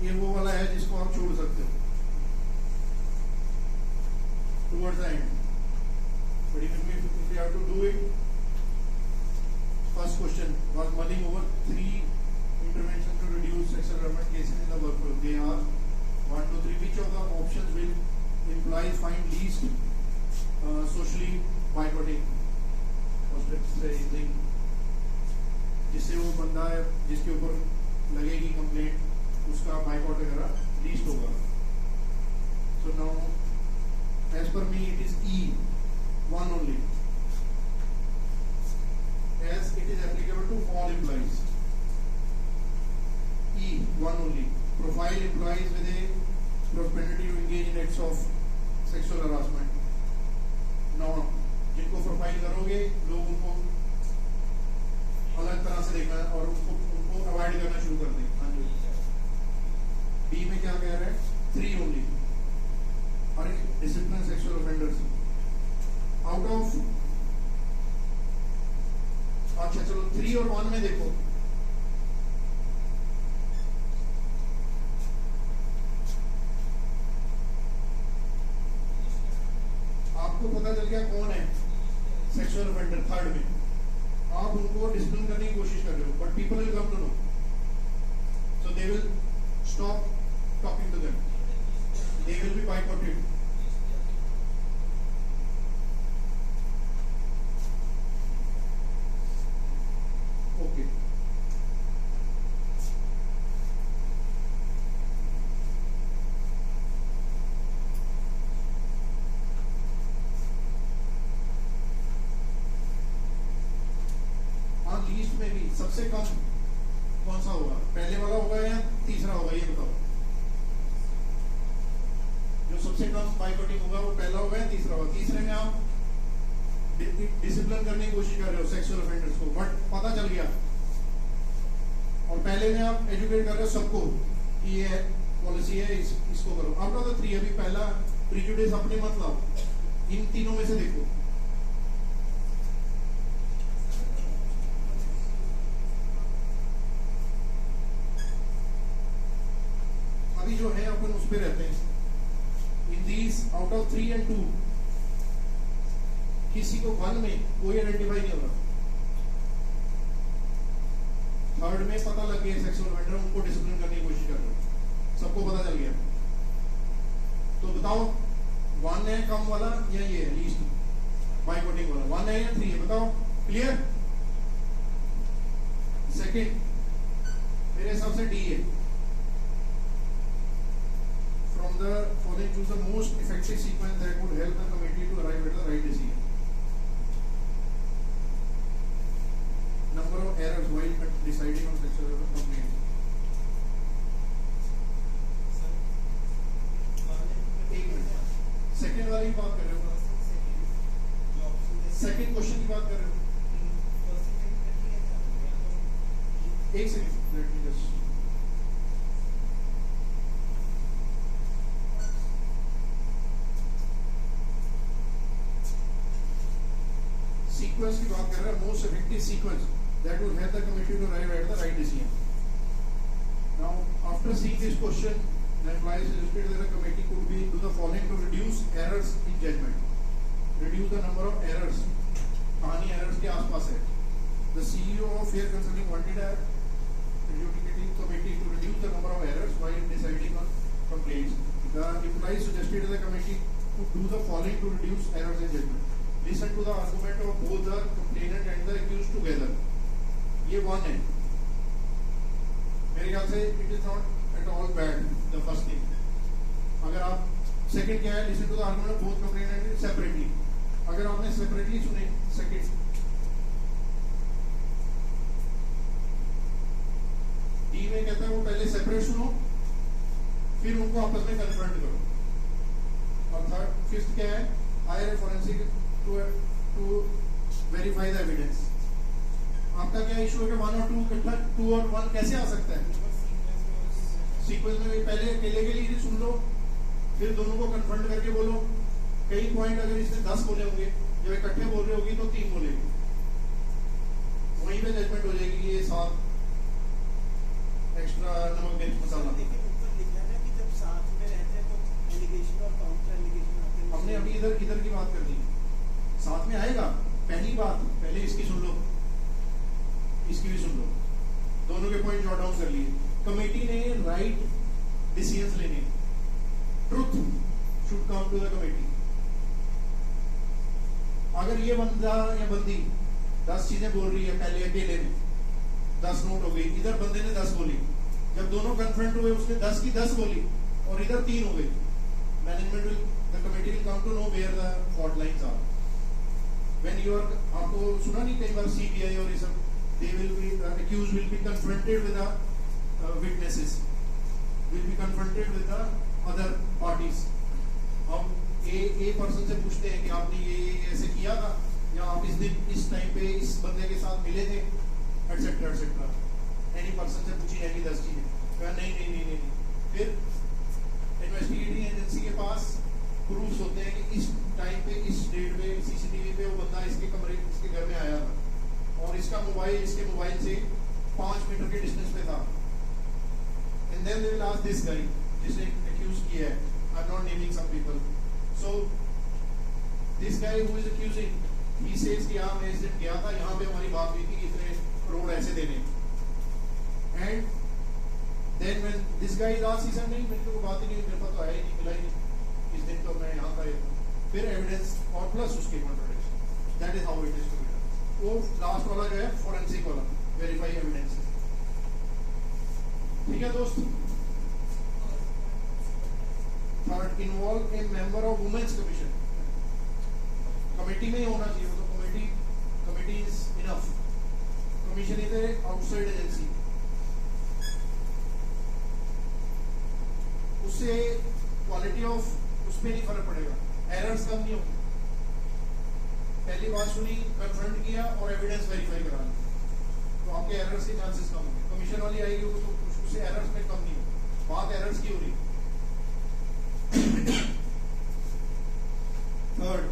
ये वो वाला है जिसको आप छोड़ सकते हो towards the end, but if you have to do it. First question was mulling over 3 interventions to reduce sexual harassment cases in the workplace. They are 1, 2, 3. socially boycotting ostracizing, जिससे वो बंदा है जिसके ऊपर लगेगी कंप्लेंट उसका बाइकआउट वगैरह least होगा. So now as per me it is E1 only as it is applicable to all employees. E1 only. Profile employees with a propensity to engage in acts of sexual harassment. Now जिनको profile करोगे लोग उनको अलग तरह से देखना और उनको अवॉइड करना शुरू कर देंगे. हाँ जी. डी में क्या कह रहा है? 3 ओनली. और discipline sexual offenders out of, अच्छा चलो 3 और 1 में देखो. आपको पता चल गया कौन है सेक्सुअल ऑफेंडर. थर्ड में आप उनको डिसिप्लिन करने की कोशिश कर रहे हो, but people will come to know, so they will stop talking to them, they will be boycotted. Okay. Least में भी सबसे कम कौन सा होगा? पहले वाला होगा या तीसरा होगा? ये बताओ. जो सबसे कम बाइकआउटिंग होगा वो पहला होगा या तीसरा होगा? तीसरे में आप डिसिप्लिन करने की कोशिश कर रहे हो सेक्सुअल ऑफेंडर्स को, बट पता चल गया. और पहले में आप एजुकेट कर रहे हो सबको कि ये पॉलिसी है, इसको करो. आउट ऑफ द 3 अभी पहला प्रिजुडिस अपने मत लाओ, इन तीनों में से देखो. जो है अपन उस पे रहते हैं. In these out of 3 and 2 किसी को 1 में कोई आइडेंटिफाई नहीं होगा. थर्ड में पता लग गया सेक्सुअल ऑफेंडर, उनको डिसिप्लिन करने की कोशिश कर रहे हो, सबको पता चल गया. तो बताओ 1 है कम वाला या ये है लीस्ट बाइकआउटिंग वाला? 1 है या 3 है? बताओ. क्लियर? सेकंड मेरे हिसाब से डी है. From the following, choose the most effective sequence that would help the committee to arrive at the right decision. Number of errors while deciding on sexual complaint. एक मिनट. सेकेंड वाली बात कर रहे हो? सेकेंड क्वेश्चन की बात कर रहे हो? एक second, let me just. Sequence की बात कर रहे हैं. Most effective sequence that would help the committee to arrive at the right decision. Now, after seeing this question, the employees suggested that the committee could be do the following to reduce errors in judgment. Reduce the number of errors. कहानी errors के आसपास है. The CEO of Fair Consulting wanted a adjudicating committee to reduce the number of errors while deciding on complaints. The employees suggested that the committee could do the following to reduce errors in judgment. Listen to the argument of both the complainant and the accused together. ये 1 है. मेरे ख्याल से it is not at all bad. The first thing. अगर आप second क्या है? Listen to the argument of both complainant separately. अगर आपने separately सुने second. D में कहता है वो पहले separate सुनो, फिर उनको आपस में confront करो. और third, fifth क्या है? Hire a forensic to verify the evidence. आपका क्या इशू है कि 1 और 2 इकट्ठा 2 और 1 कैसे आ सकता है? सीक्वेंस में पहले अकेले के लिए सुन लो, फिर दोनों को कन्फ्रंट करके बोलो. कई पॉइंट अगर इसने 10 बोले होंगे, जब इकट्ठे बोल रहे होगी तो 3 बोलेगी. वहीं पे जजमेंट हो जाएगी कि ये 7 एक्स्ट्रा नमक मिर्च मसाला. जब साथ में रहते हैं तो एलिगेशन और काउंटर एलिगेशन आते हैं. हमने अभी इधर की बात कर दी. साथ में आएगा. पहली बात पहले इसकी सुन लो, इसकी भी सुन लो. दोनों के पॉइंट जॉट डाउन कर लिए. कमेटी ने राइट डिसीजंस लेने. Truth should come to the committee. अगर ये बंदा या बंदी 10 चीजें बोल रही है पहले अकेले में, 10 नोट हो गई, इधर बंदे ने 10 बोली, जब दोनों कन्फ्रंट हुए उसने 10 की 10 बोली और इधर 3 हो गई, management will, the committee will come to know where the fault lines are. When you are, आपको सुना नहीं कई बार सीबीआई और ये सब, they will be, the accused will be confronted with the witnesses, will be confronted with the other parties. हम a person से पूछते हैं कि आपने ये ऐसे किया था, या आप इस दिन इस टाइम पे इस बंदे के साथ मिले थे, एटसेट्रा एटसेट्रा। एनी पर्सन से पूछी जाएगी 10 चीजें, कहा नहीं। फिर इन्वेस्टिगेटिंग एजेंसी के पास प्रूफ्स होते हैं कि इस टाइम पे, इस डेट पे, सीसीटीवी पे वो बंदा इसके कमरे, इसके घर में आया था और इसका मोबाइल इसके मोबाइल से 5 मीटर के डिस्टेंस पे था। And then they will ask this guy जिसने एक्यूज किया है, I am not naming some people, so this guy who is accusing, he says कि हां मैं इस दिन गया था, यहाँ पे हमारी बात हुई थी कि इतने करोड़ ऐसे देने। And then when this guy is asked, he said नहीं मेरे को बात ही नहीं, मेरे पास तो आया ही नहीं, मिला ही नहीं, इस दिन तो मैं यहाँ था। फिर एविडेंस और प्लस उसके contradiction, that is how it is to be done. वो लास्ट वाला जो है फोरेंसिक वाला, वेरीफाई एविडेंस, ठीक है दोस्त। Third, involve a member of women's commission, committee में ही होना चाहिए, तो committee is enough, commission is a outside agency, उससे क्वालिटी ऑफ उसमें नहीं फर्क पड़ेगा, एरर्स कम नहीं होंगे। पहली बात सुनी, कन्फ्रंट किया और एविडेंस वेरीफाई करा लिया, तो आपके एरर्स के चांसेस कम होंगे। कमीशन वाली आएगी तो उससे एरर्स में कम नहीं होगा, बात एरर्स की हो रही। थर्ड,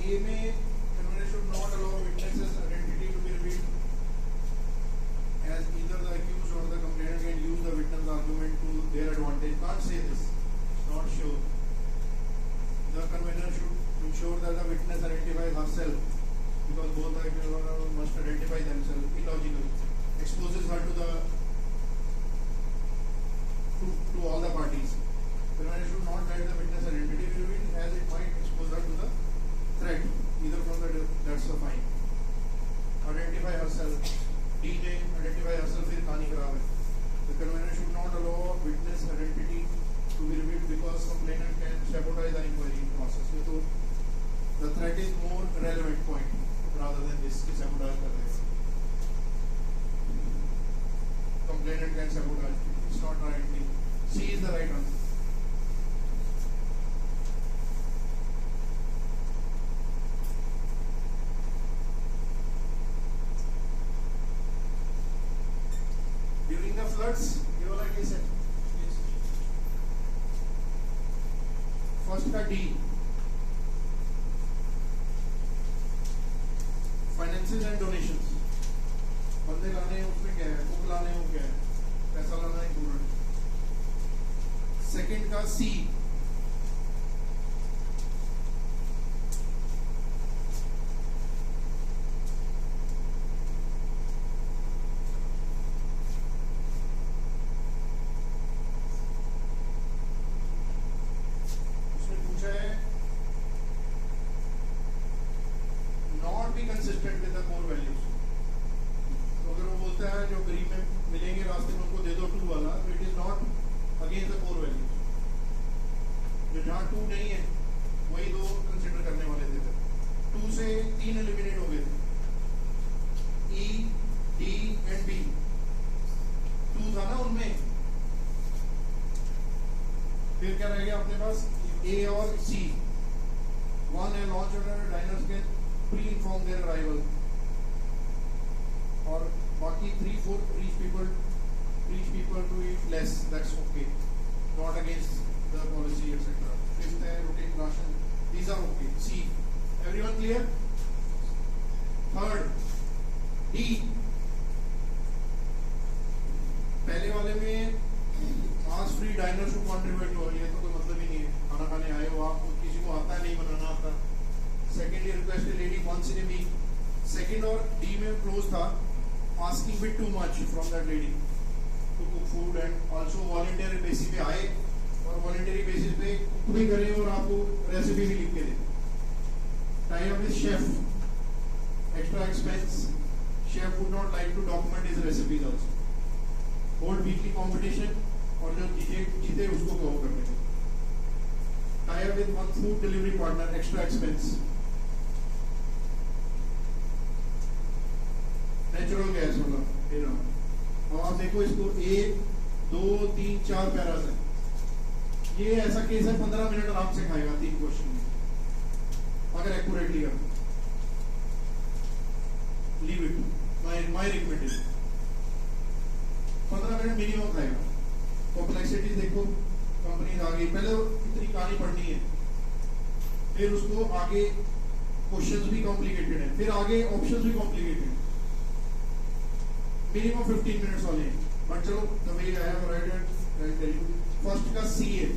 A में criminal should not allow witnesses' identity to be revealed, as either the accused or the complainant can use the witness' argument to their advantage. Can't say this. It's not sure. The convener should ensure that the witness identifies herself, because both the accused must identify themselves. Illogical. Exposes her to all the parties. The convener should not let the witness' identity be revealed, as it might expose her to the threat, either from the that's the fine. Identify herself. DJ identify herself फिर कहानी खराब है. The convener should not allow witness identity to be revealed because complainant can sabotage the inquiry process. ये तो the threat is more relevant point rather than this कि sabotage कर रहे हैं. Complainant can sabotage. It's not right thing. C is the right answer. During the floods, ये वाला case है। First का डी, फाइनेंसेस एंड डोनेशंस, बंदे लाने हैं उसमें क्या है, बुक लाने हैं वो क्या है, पैसा लाना है पूरा। सेकंड का सी, consistent with the core values. तो अगर वो बोलता है जो गरीब में मिलेंगे रास्ते में उनको दे दो 2 वाला, तो it is not against the core values. जो जहाँ 2 नहीं है वही 2 कंसिडर करने वाले थे। 2 से 3 एलिमिनेट हो गए थे, E, D एंड B। 2 था ना उनमें, फिर क्या रह गया अपने पास A और C। one and launch order diners can pre-inform their arrival. और बाकी 3-4 reach people to eat less. That's okay. Not against the policy, etc. Fifth है routine ration. These are okay. C. Everyone clear? Third, D. पहले वाले में आज free diners को contribute हो, ये तो कोई मतलब ही नहीं है. खाना खाने आए हो आप, किसी को आता नहीं बनाना आता. Secondly request lady once in a week. Second और डी में क्लोज था, asking bit too much from that lady to cook food and also volunteer basis पे आए और वॉलंटियरी बेसिस पे कुक भी करें और आपको रेसिपी भी लिख के दे. Tie up with chef, extra expense. Chef would not like to document his recipes also. Hold weekly competition और जो जीते उसको कवर करने को. Tie up with one food delivery partner, extra expense. Natural gas मतलब अब आप देखो इसको 1, 2, 3, 4 पैरास है. ये ऐसा केस है 15 मिनट आराम से खाएगा 3 क्वेश्चन में अगर एक्यूरेटली कर. Leave it, my recommendation. 15 minute minimum खाएगा. कॉम्प्लेक्सिटीज देखो, कंपनीज आ गई, पहले इतनी कहानी पढ़नी है, फिर उसको आगे क्वेश्चंस भी कॉम्प्लिकेटेड है, फिर आगे ऑप्शंस भी कॉम्प्लिकेटेड है. मिनिमम 15 मिनट्स वाले हैं. बट चलो the way I have write it, I tell you. First का सी है.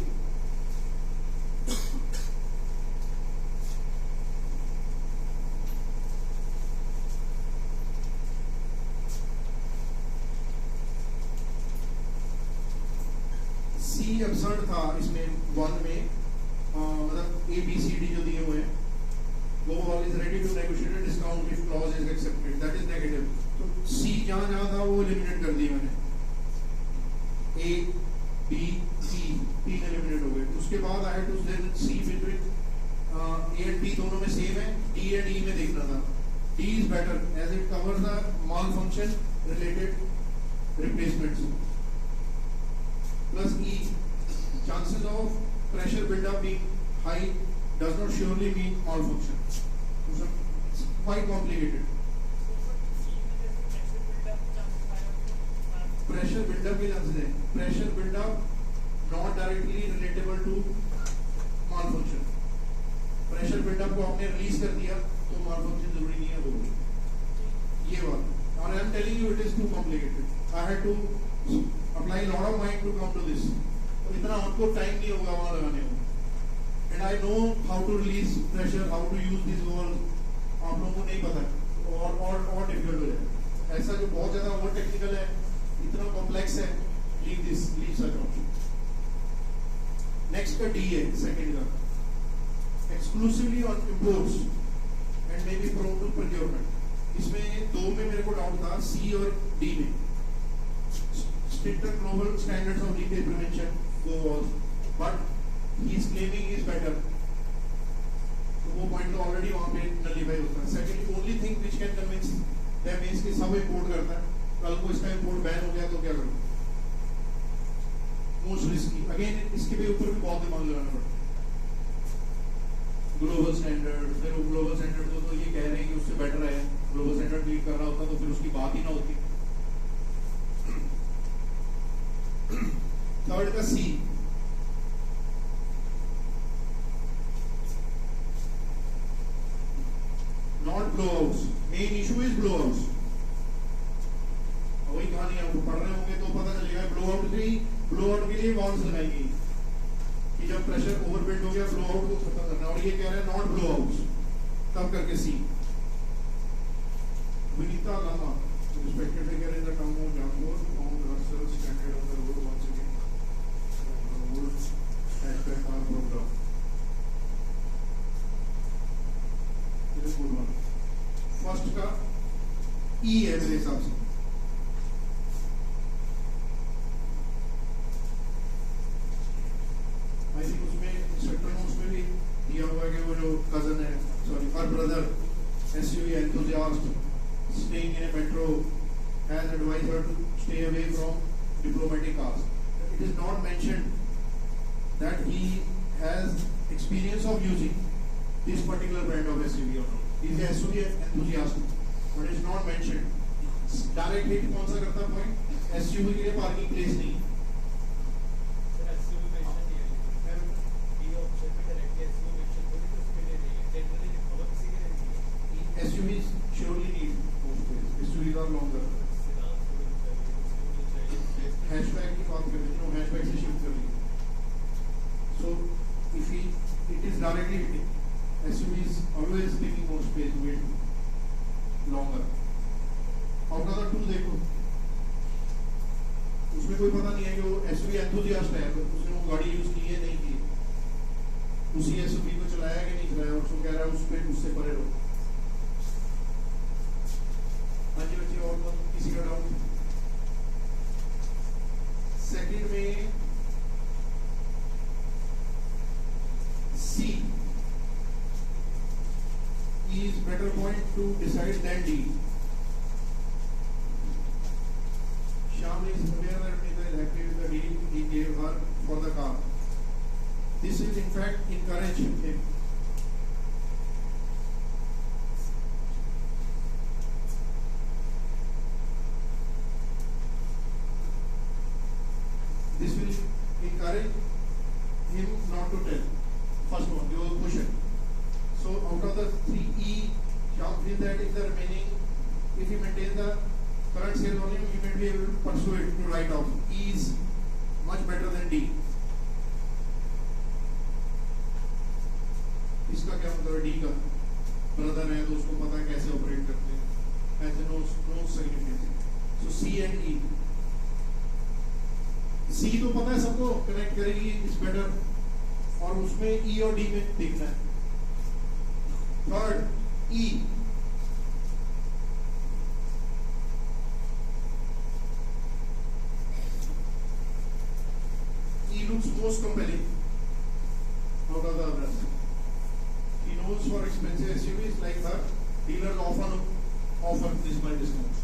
सी अब्सर्ड था इसमें 1 में, मतलब ABCD जो दिए हुए हैं. Global is ready to negotiate a discount if clause is accepted. That is negative. तो C जहाँ था वो एलिमिनेट कर दिया मैंने. A, B, E 3 एलिमिनेट हो गए. उसके बाद I had to then C between A and B दोनों में सेम है. D and E में देखना था. D is better as it covers the malfunction related replacements. Plus E, chances of pressure build-up being high does not surely mean malfunction. So it's quite complicated. Pressure build-up के chances हैं. Pressure build-up not directly relatable to malfunction. Pressure build-up को आपने release कर दिया तो malfunction जरूरी नहीं है होगी. ये बात. और I am telling you it is too complicated. I had to apply a lot of mind to come to this. तो इतना आपको टाइम नहीं होगा वहाँ लगाने को. And I know how to release pressure, how to use these words. आप लोगों को नहीं पता और डिफिकल्ट हो जाए. ऐसा जो बहुत ज्यादा ओवर टेक्निकल है, इतना कॉम्प्लेक्स है, लीव सच ऑप्शन. नेक्स्ट का डी है, सेकंड का. Exclusively on imports and may be prone to procurement. इसमें 2 में मेरे को डाउट था, सी और डी में. Stricter global standards of leakage prevention go on, but he is claiming he is better. तो वो पॉइंट तो ऑलरेडी वहाँ पे नलीफाई होता है. Second only thing which can convince them is कि सब इंपोर्ट करता है, कल को इसका इंपोर्ट बैन हो गया तो क्या करूँ. Most risky. अगेन इसके भी ऊपर भी बहुत दिमाग लगाना पड़ता है. ग्लोबल स्टैंडर्ड, फिर ग्लोबल स्टैंडर्ड तो ये कह रहे हैं कि उससे बेटर है. ग्लोबल स्टैंडर्ड मीट कर रहा होता तो फिर उसकी बात ही ना होती. थर्ड का C. Not blowouts. Main issue is blowouts. वही कहानी आपको पढ़ रहे होंगे तो पता चलेगा. ब्लोआउट के लिए वॉल्व्स लगाएंगे कि जब प्रेशर ओवरबिल्ड हो गया ब्लोआउट को खत्म करना. और ये कह रहे हैं नॉट ब्लोआउट्स. तब करके C. Vinita Lama respected figure in the town of Jampur found herself stranded on the road once again. Hashtag our program. This is good one. First का E है मेरे हिसाब से. I think उसमें इंस्ट्रक्टर नोट्स में भी दिया हुआ है कि वो जो cousin है, sorry, her brother, SUV enthusiast, staying in a metro, has advised her to stay away from diplomatic cars. It is not mentioned that he has experience of using. this particular brand of SUV or not. Is a SUV enthusiast, but it's not mentioned. Direct hit कौन सा करता point? SUV के लिए parking place नहीं है. Sir SUV mention नहीं है ये ऑप्शन में डायरेक्टली एसयूवी मेंशन थोड़ी तो उसके लिए नहीं है जनरली लिखा हुआ किसी के लिए नहीं है SUVs surely need more space. SUVs are longer. Sedan थोड़ी चाहिए Hatchback की बात कर रहे हैं, hatchback से shift कर रही है. So if it is directly hitting, SUVs always taking more space, way longer. Out of the two देखो, उसमें कोई पता नहीं है कि वो SUV enthusiast है, उसने वो गाड़ी यूज की है नहीं की है, उसी SUV को चलाया कि नहीं चलाया, उसको कह रहा है उससे परे रहो. हाँ जी बच्चे, और किसी का डाउट? सेकंड में C is better point to decide than D. Shyam is aware that Nita is happy with the deal he gave her for the car. This is in fact encourage him. This will encourage him not to tell. First one, you will push it. So out of the 3E, Shyam feels that if the remaining, if he maintains the current sale volume, he may be able to pursue it to write off. E is much better than D. इसका क्या मतलब D का brother है तो उसको पता है कैसे ऑपरेट करते हैं. ऐसे no significance. So C and E. C तो पता है सबको कनेक्ट करेगी इज बेटर, और उसमें E और D में देखना है. Third E. E looks most compelling out of the others. He knows for expensive SUVs like her, dealers often offer this by discounts.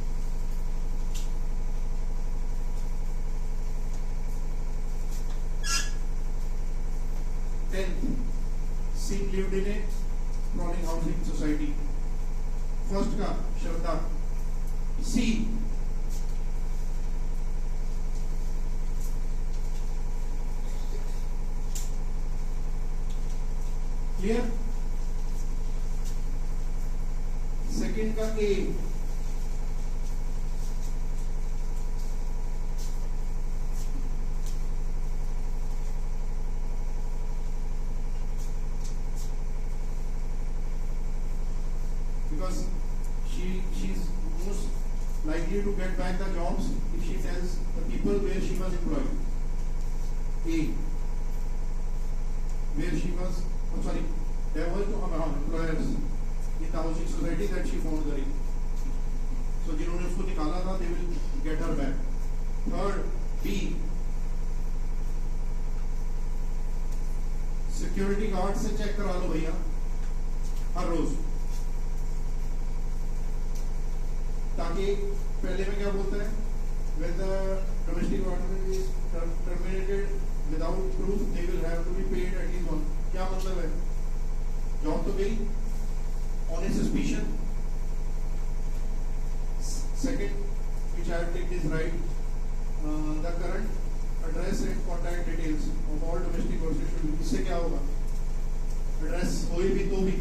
Tenth, Singh lived in a crawling housing society. First का श्रद्धा. C. Clear? Second का A. Because she's most likely to get back the jobs if she tells the people where she was employed. A. Where she was, there was to employers in the housing society that she found the ring. So जिन्होंने उसको निकाला था, they will get her back. Third, B. Security guard से check करा लो भैया हर रोज, ताकि पहले में क्या बोलता है, when the domestic violence is terminated without proof, they will have to be paid at least one. क्या मतलब है? जॉब तो गई on a suspicion. Second, which I have taken is right. The current address and contact details of all domestic workers should be. इससे क्या होगा? Address कोई भी तो भी,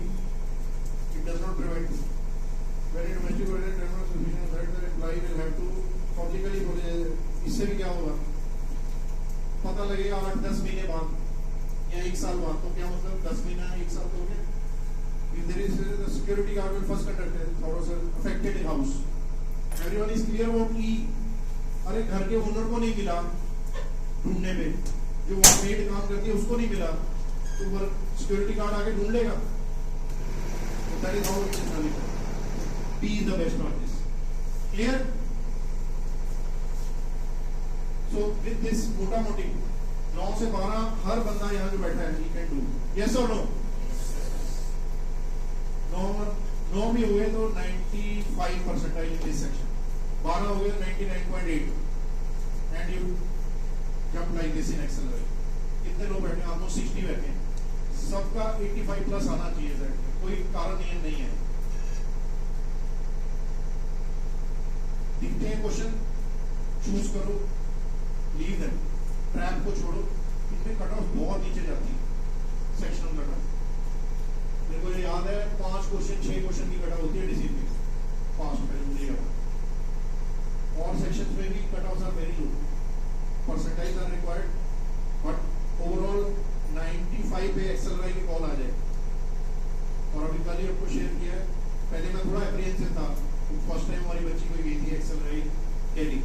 it does not prevent. When a domestic worker terminal suspicion is right, the employee will have to publicly बोले. इससे भी क्या होगा? पता लगेगा 8-10 महीने बाद या 1 साल बाद, तो क्या मतलब 10 महीना 1 साल तो हो गया. If there is the security guard will first conduct a thorough affected house. Everyone is clear about E. अरे घर के ओनर को नहीं मिला ढूंढने में, जो वहाँ मेड काम करती है उसको नहीं मिला, तो सिक्योरिटी गार्ड आके ढूंढ लेगा. That is how it is running. B is the best on this. Clear? So with this मोटा मोटी 9 से 12 हर बंदा यहाँ जो बैठा है he can do. Yes or no? 9 भी हो गए तो 95 percentile in this section. 12 हो गए 99.8 and you jump like this in accelerate. कितने लोग बैठे हैं? Almost 60 बैठे हैं. सबका 85 प्लस आना चाहिए सेट में, कोई कारण ये नहीं है। दिखते हैं क्वेश्चन, चूज करो, लीव देम, ट्रैप को छोड़ो। इनमें कट ऑफ बहुत नीचे जाती है, सेक्शनल कट ऑफ। मेरे को ये याद है 5 क्वेश्चन 6 क्वेश्चन की कट ऑफ होती है डीसी में, पास में मुझे याद है। और सेक्शंस में भी cut offs are very low, percentage are required, but overall 95 पे एक्सेलराई की कॉल आ जाए। और अभी कल ही आपको शेयर किया है, पहले मैं थोड़ा एप्रीहेंसिव था, फर्स्ट टाइम हमारी बच्ची कोई गई थी एक्सेलराई दिल्ली,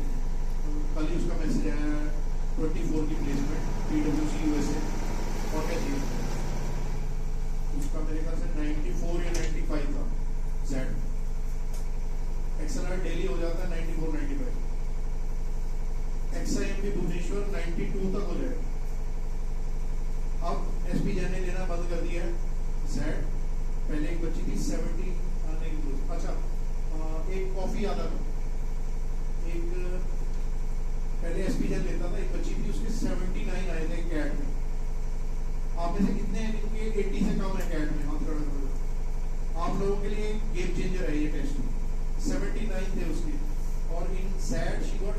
कल ही उसका मैसेज आया 24 की प्लेसमेंट PwC USA, और क्या चाहिए उसका, मेरे ख्याल से 94 या 95 था जेड। एक्सेलराई डेली हो जाता है 94 95, XIM भी भुवनेश्वर 92 तक हो जाएगा। अब SP जैन ने लेना बंद कर दिया है जेड। पहले एक बच्ची थी 70 आने की दूर, अच्छा एक कॉफी आता था, एक पहले SP जैन लेता था, एक बच्ची थी उसके 79 आए थे कैट में। आप में से कितने हैं जिनके 80 से कम है कैट में? हाथ खड़ा करो। आप लोगों के लिए गेम चेंजर है ये टेस्ट। 79 थे उसके, और in Z she got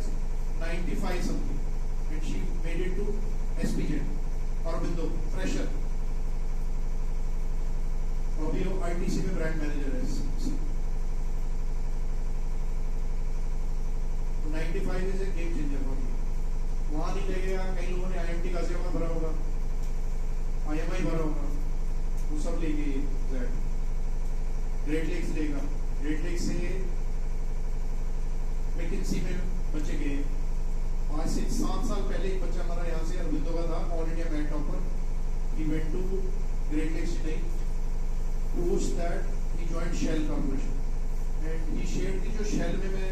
95 something and she made it to SP Jain और बिंदु फ्रेशर, और अभी वो ITC में ब्रांड मैनेजर है। तो 95 is a game changer for you. वहां नहीं लगेगा, कई लोगों ने IMT का सेवा भरा होगा, IMI भरा होगा, वो सब लेंगे जेड। ग्रेट लेक्स लेगा, ग्रेट लेक्स से मैकिंसी में बच्चे गए। आज से 7 साल पहले एक बच्चा हमारा यहाँ से अरविंदो का था, all India MAT topper. He went to Great Lakes Chennai, post that he joined Shell corporation and he shared कि जो शेल में मैं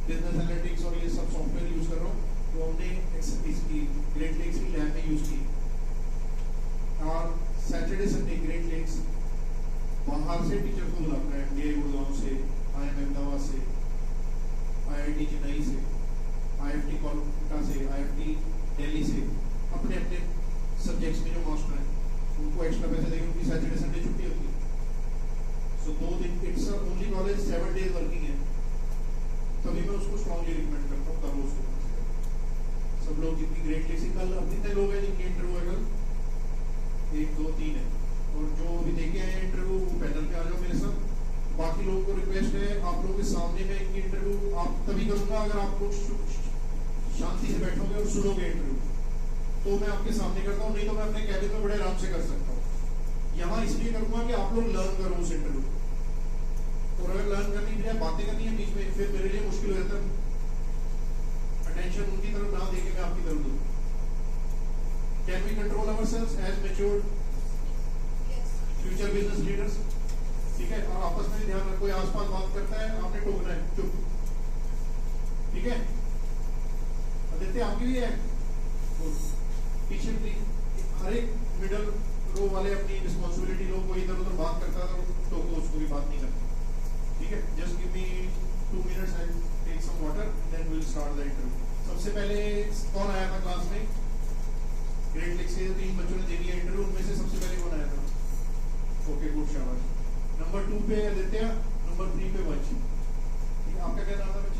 बिजनेस एनालिटिक्स और ये सब सॉफ्टवेयर यूज कर रहा हूँ, तो हमने इसकी ग्रेट लेक्स की लैब में यूज की। और सैटरडे संडे ग्रेट लेक्स बाहर से टीचर को बुलाता है, MDI गुड़गांव से, IIM अहमदाबाद से, IIT चेन्नई से, IFT कोलकाता से, IFT दिल्ली से, अपने अपने सब्जेक्ट्स में जो मास्टर हैं उनको एक्स्ट्रा पैसे देंगे, उनकी सैटरडे संडे छुट्टी होती है। सो 2 दिन, it's only college 7 days working है। तभी मैं उसको स्ट्रांगली रिकमेंड करता हूँ, करो उसको। सब लोग जितनी ग्रेट लेक्स, कल अब कितने लोग हैं जिनकी इंटरव्यू है कल? 1 2 3 है, और जो भी देखे हैं इंटरव्यू वो पैनल पे आ जाओ मेरे साथ। बाकी लोगों को रिक्वेस्ट है, आप लोगों के सामने में इनकी इंटरव्यू आप तभी करूंगा अगर आप लोग शांति से बैठोगे और सुनोगे इंटरव्यू, तो मैं आपके सामने करता हूँ, नहीं तो मैं अपने कैबिन में बड़े आराम से कर सकता हूँ। यहाँ इसलिए करूंगा कि आप लोग लर्न करो उस इंटरव्यू, और अगर लर्न करने की बजाय बातें करनी है बीच में, फिर मेरे लिए मुश्किल हो जाता है। अटेंशन उनकी तरफ ना देके मैं आपकी तरफ दूँ। Can we control ourselves as matured future business leaders? ठीक है, और आपस में ध्यान रखो, कोई आसपास बात करता है आपने टोकना है, चुप। ठीक है, आदित्य आपकी भी है पीछे प्लीज। हर एक मिडल रो वाले अपनी रिस्पॉन्सिबिलिटी लो, कोई इधर उधर बात करता है तो टोको उसको भी, बात नहीं करना। ठीक है, just give me 2 minutes and take some water, then will start the interview. सबसे पहले कौन आया था क्लास में? ग्रेट लेक्स के 3 बच्चों ने दे दिया इंटरव्यू, उनमें से सबसे पहले कौन आया था? ओके, गुड, शाबाश। नंबर 2 पे आदित्य, नंबर 3 पे वंश। ठीक है, आपका क्या नाम था बच्चे?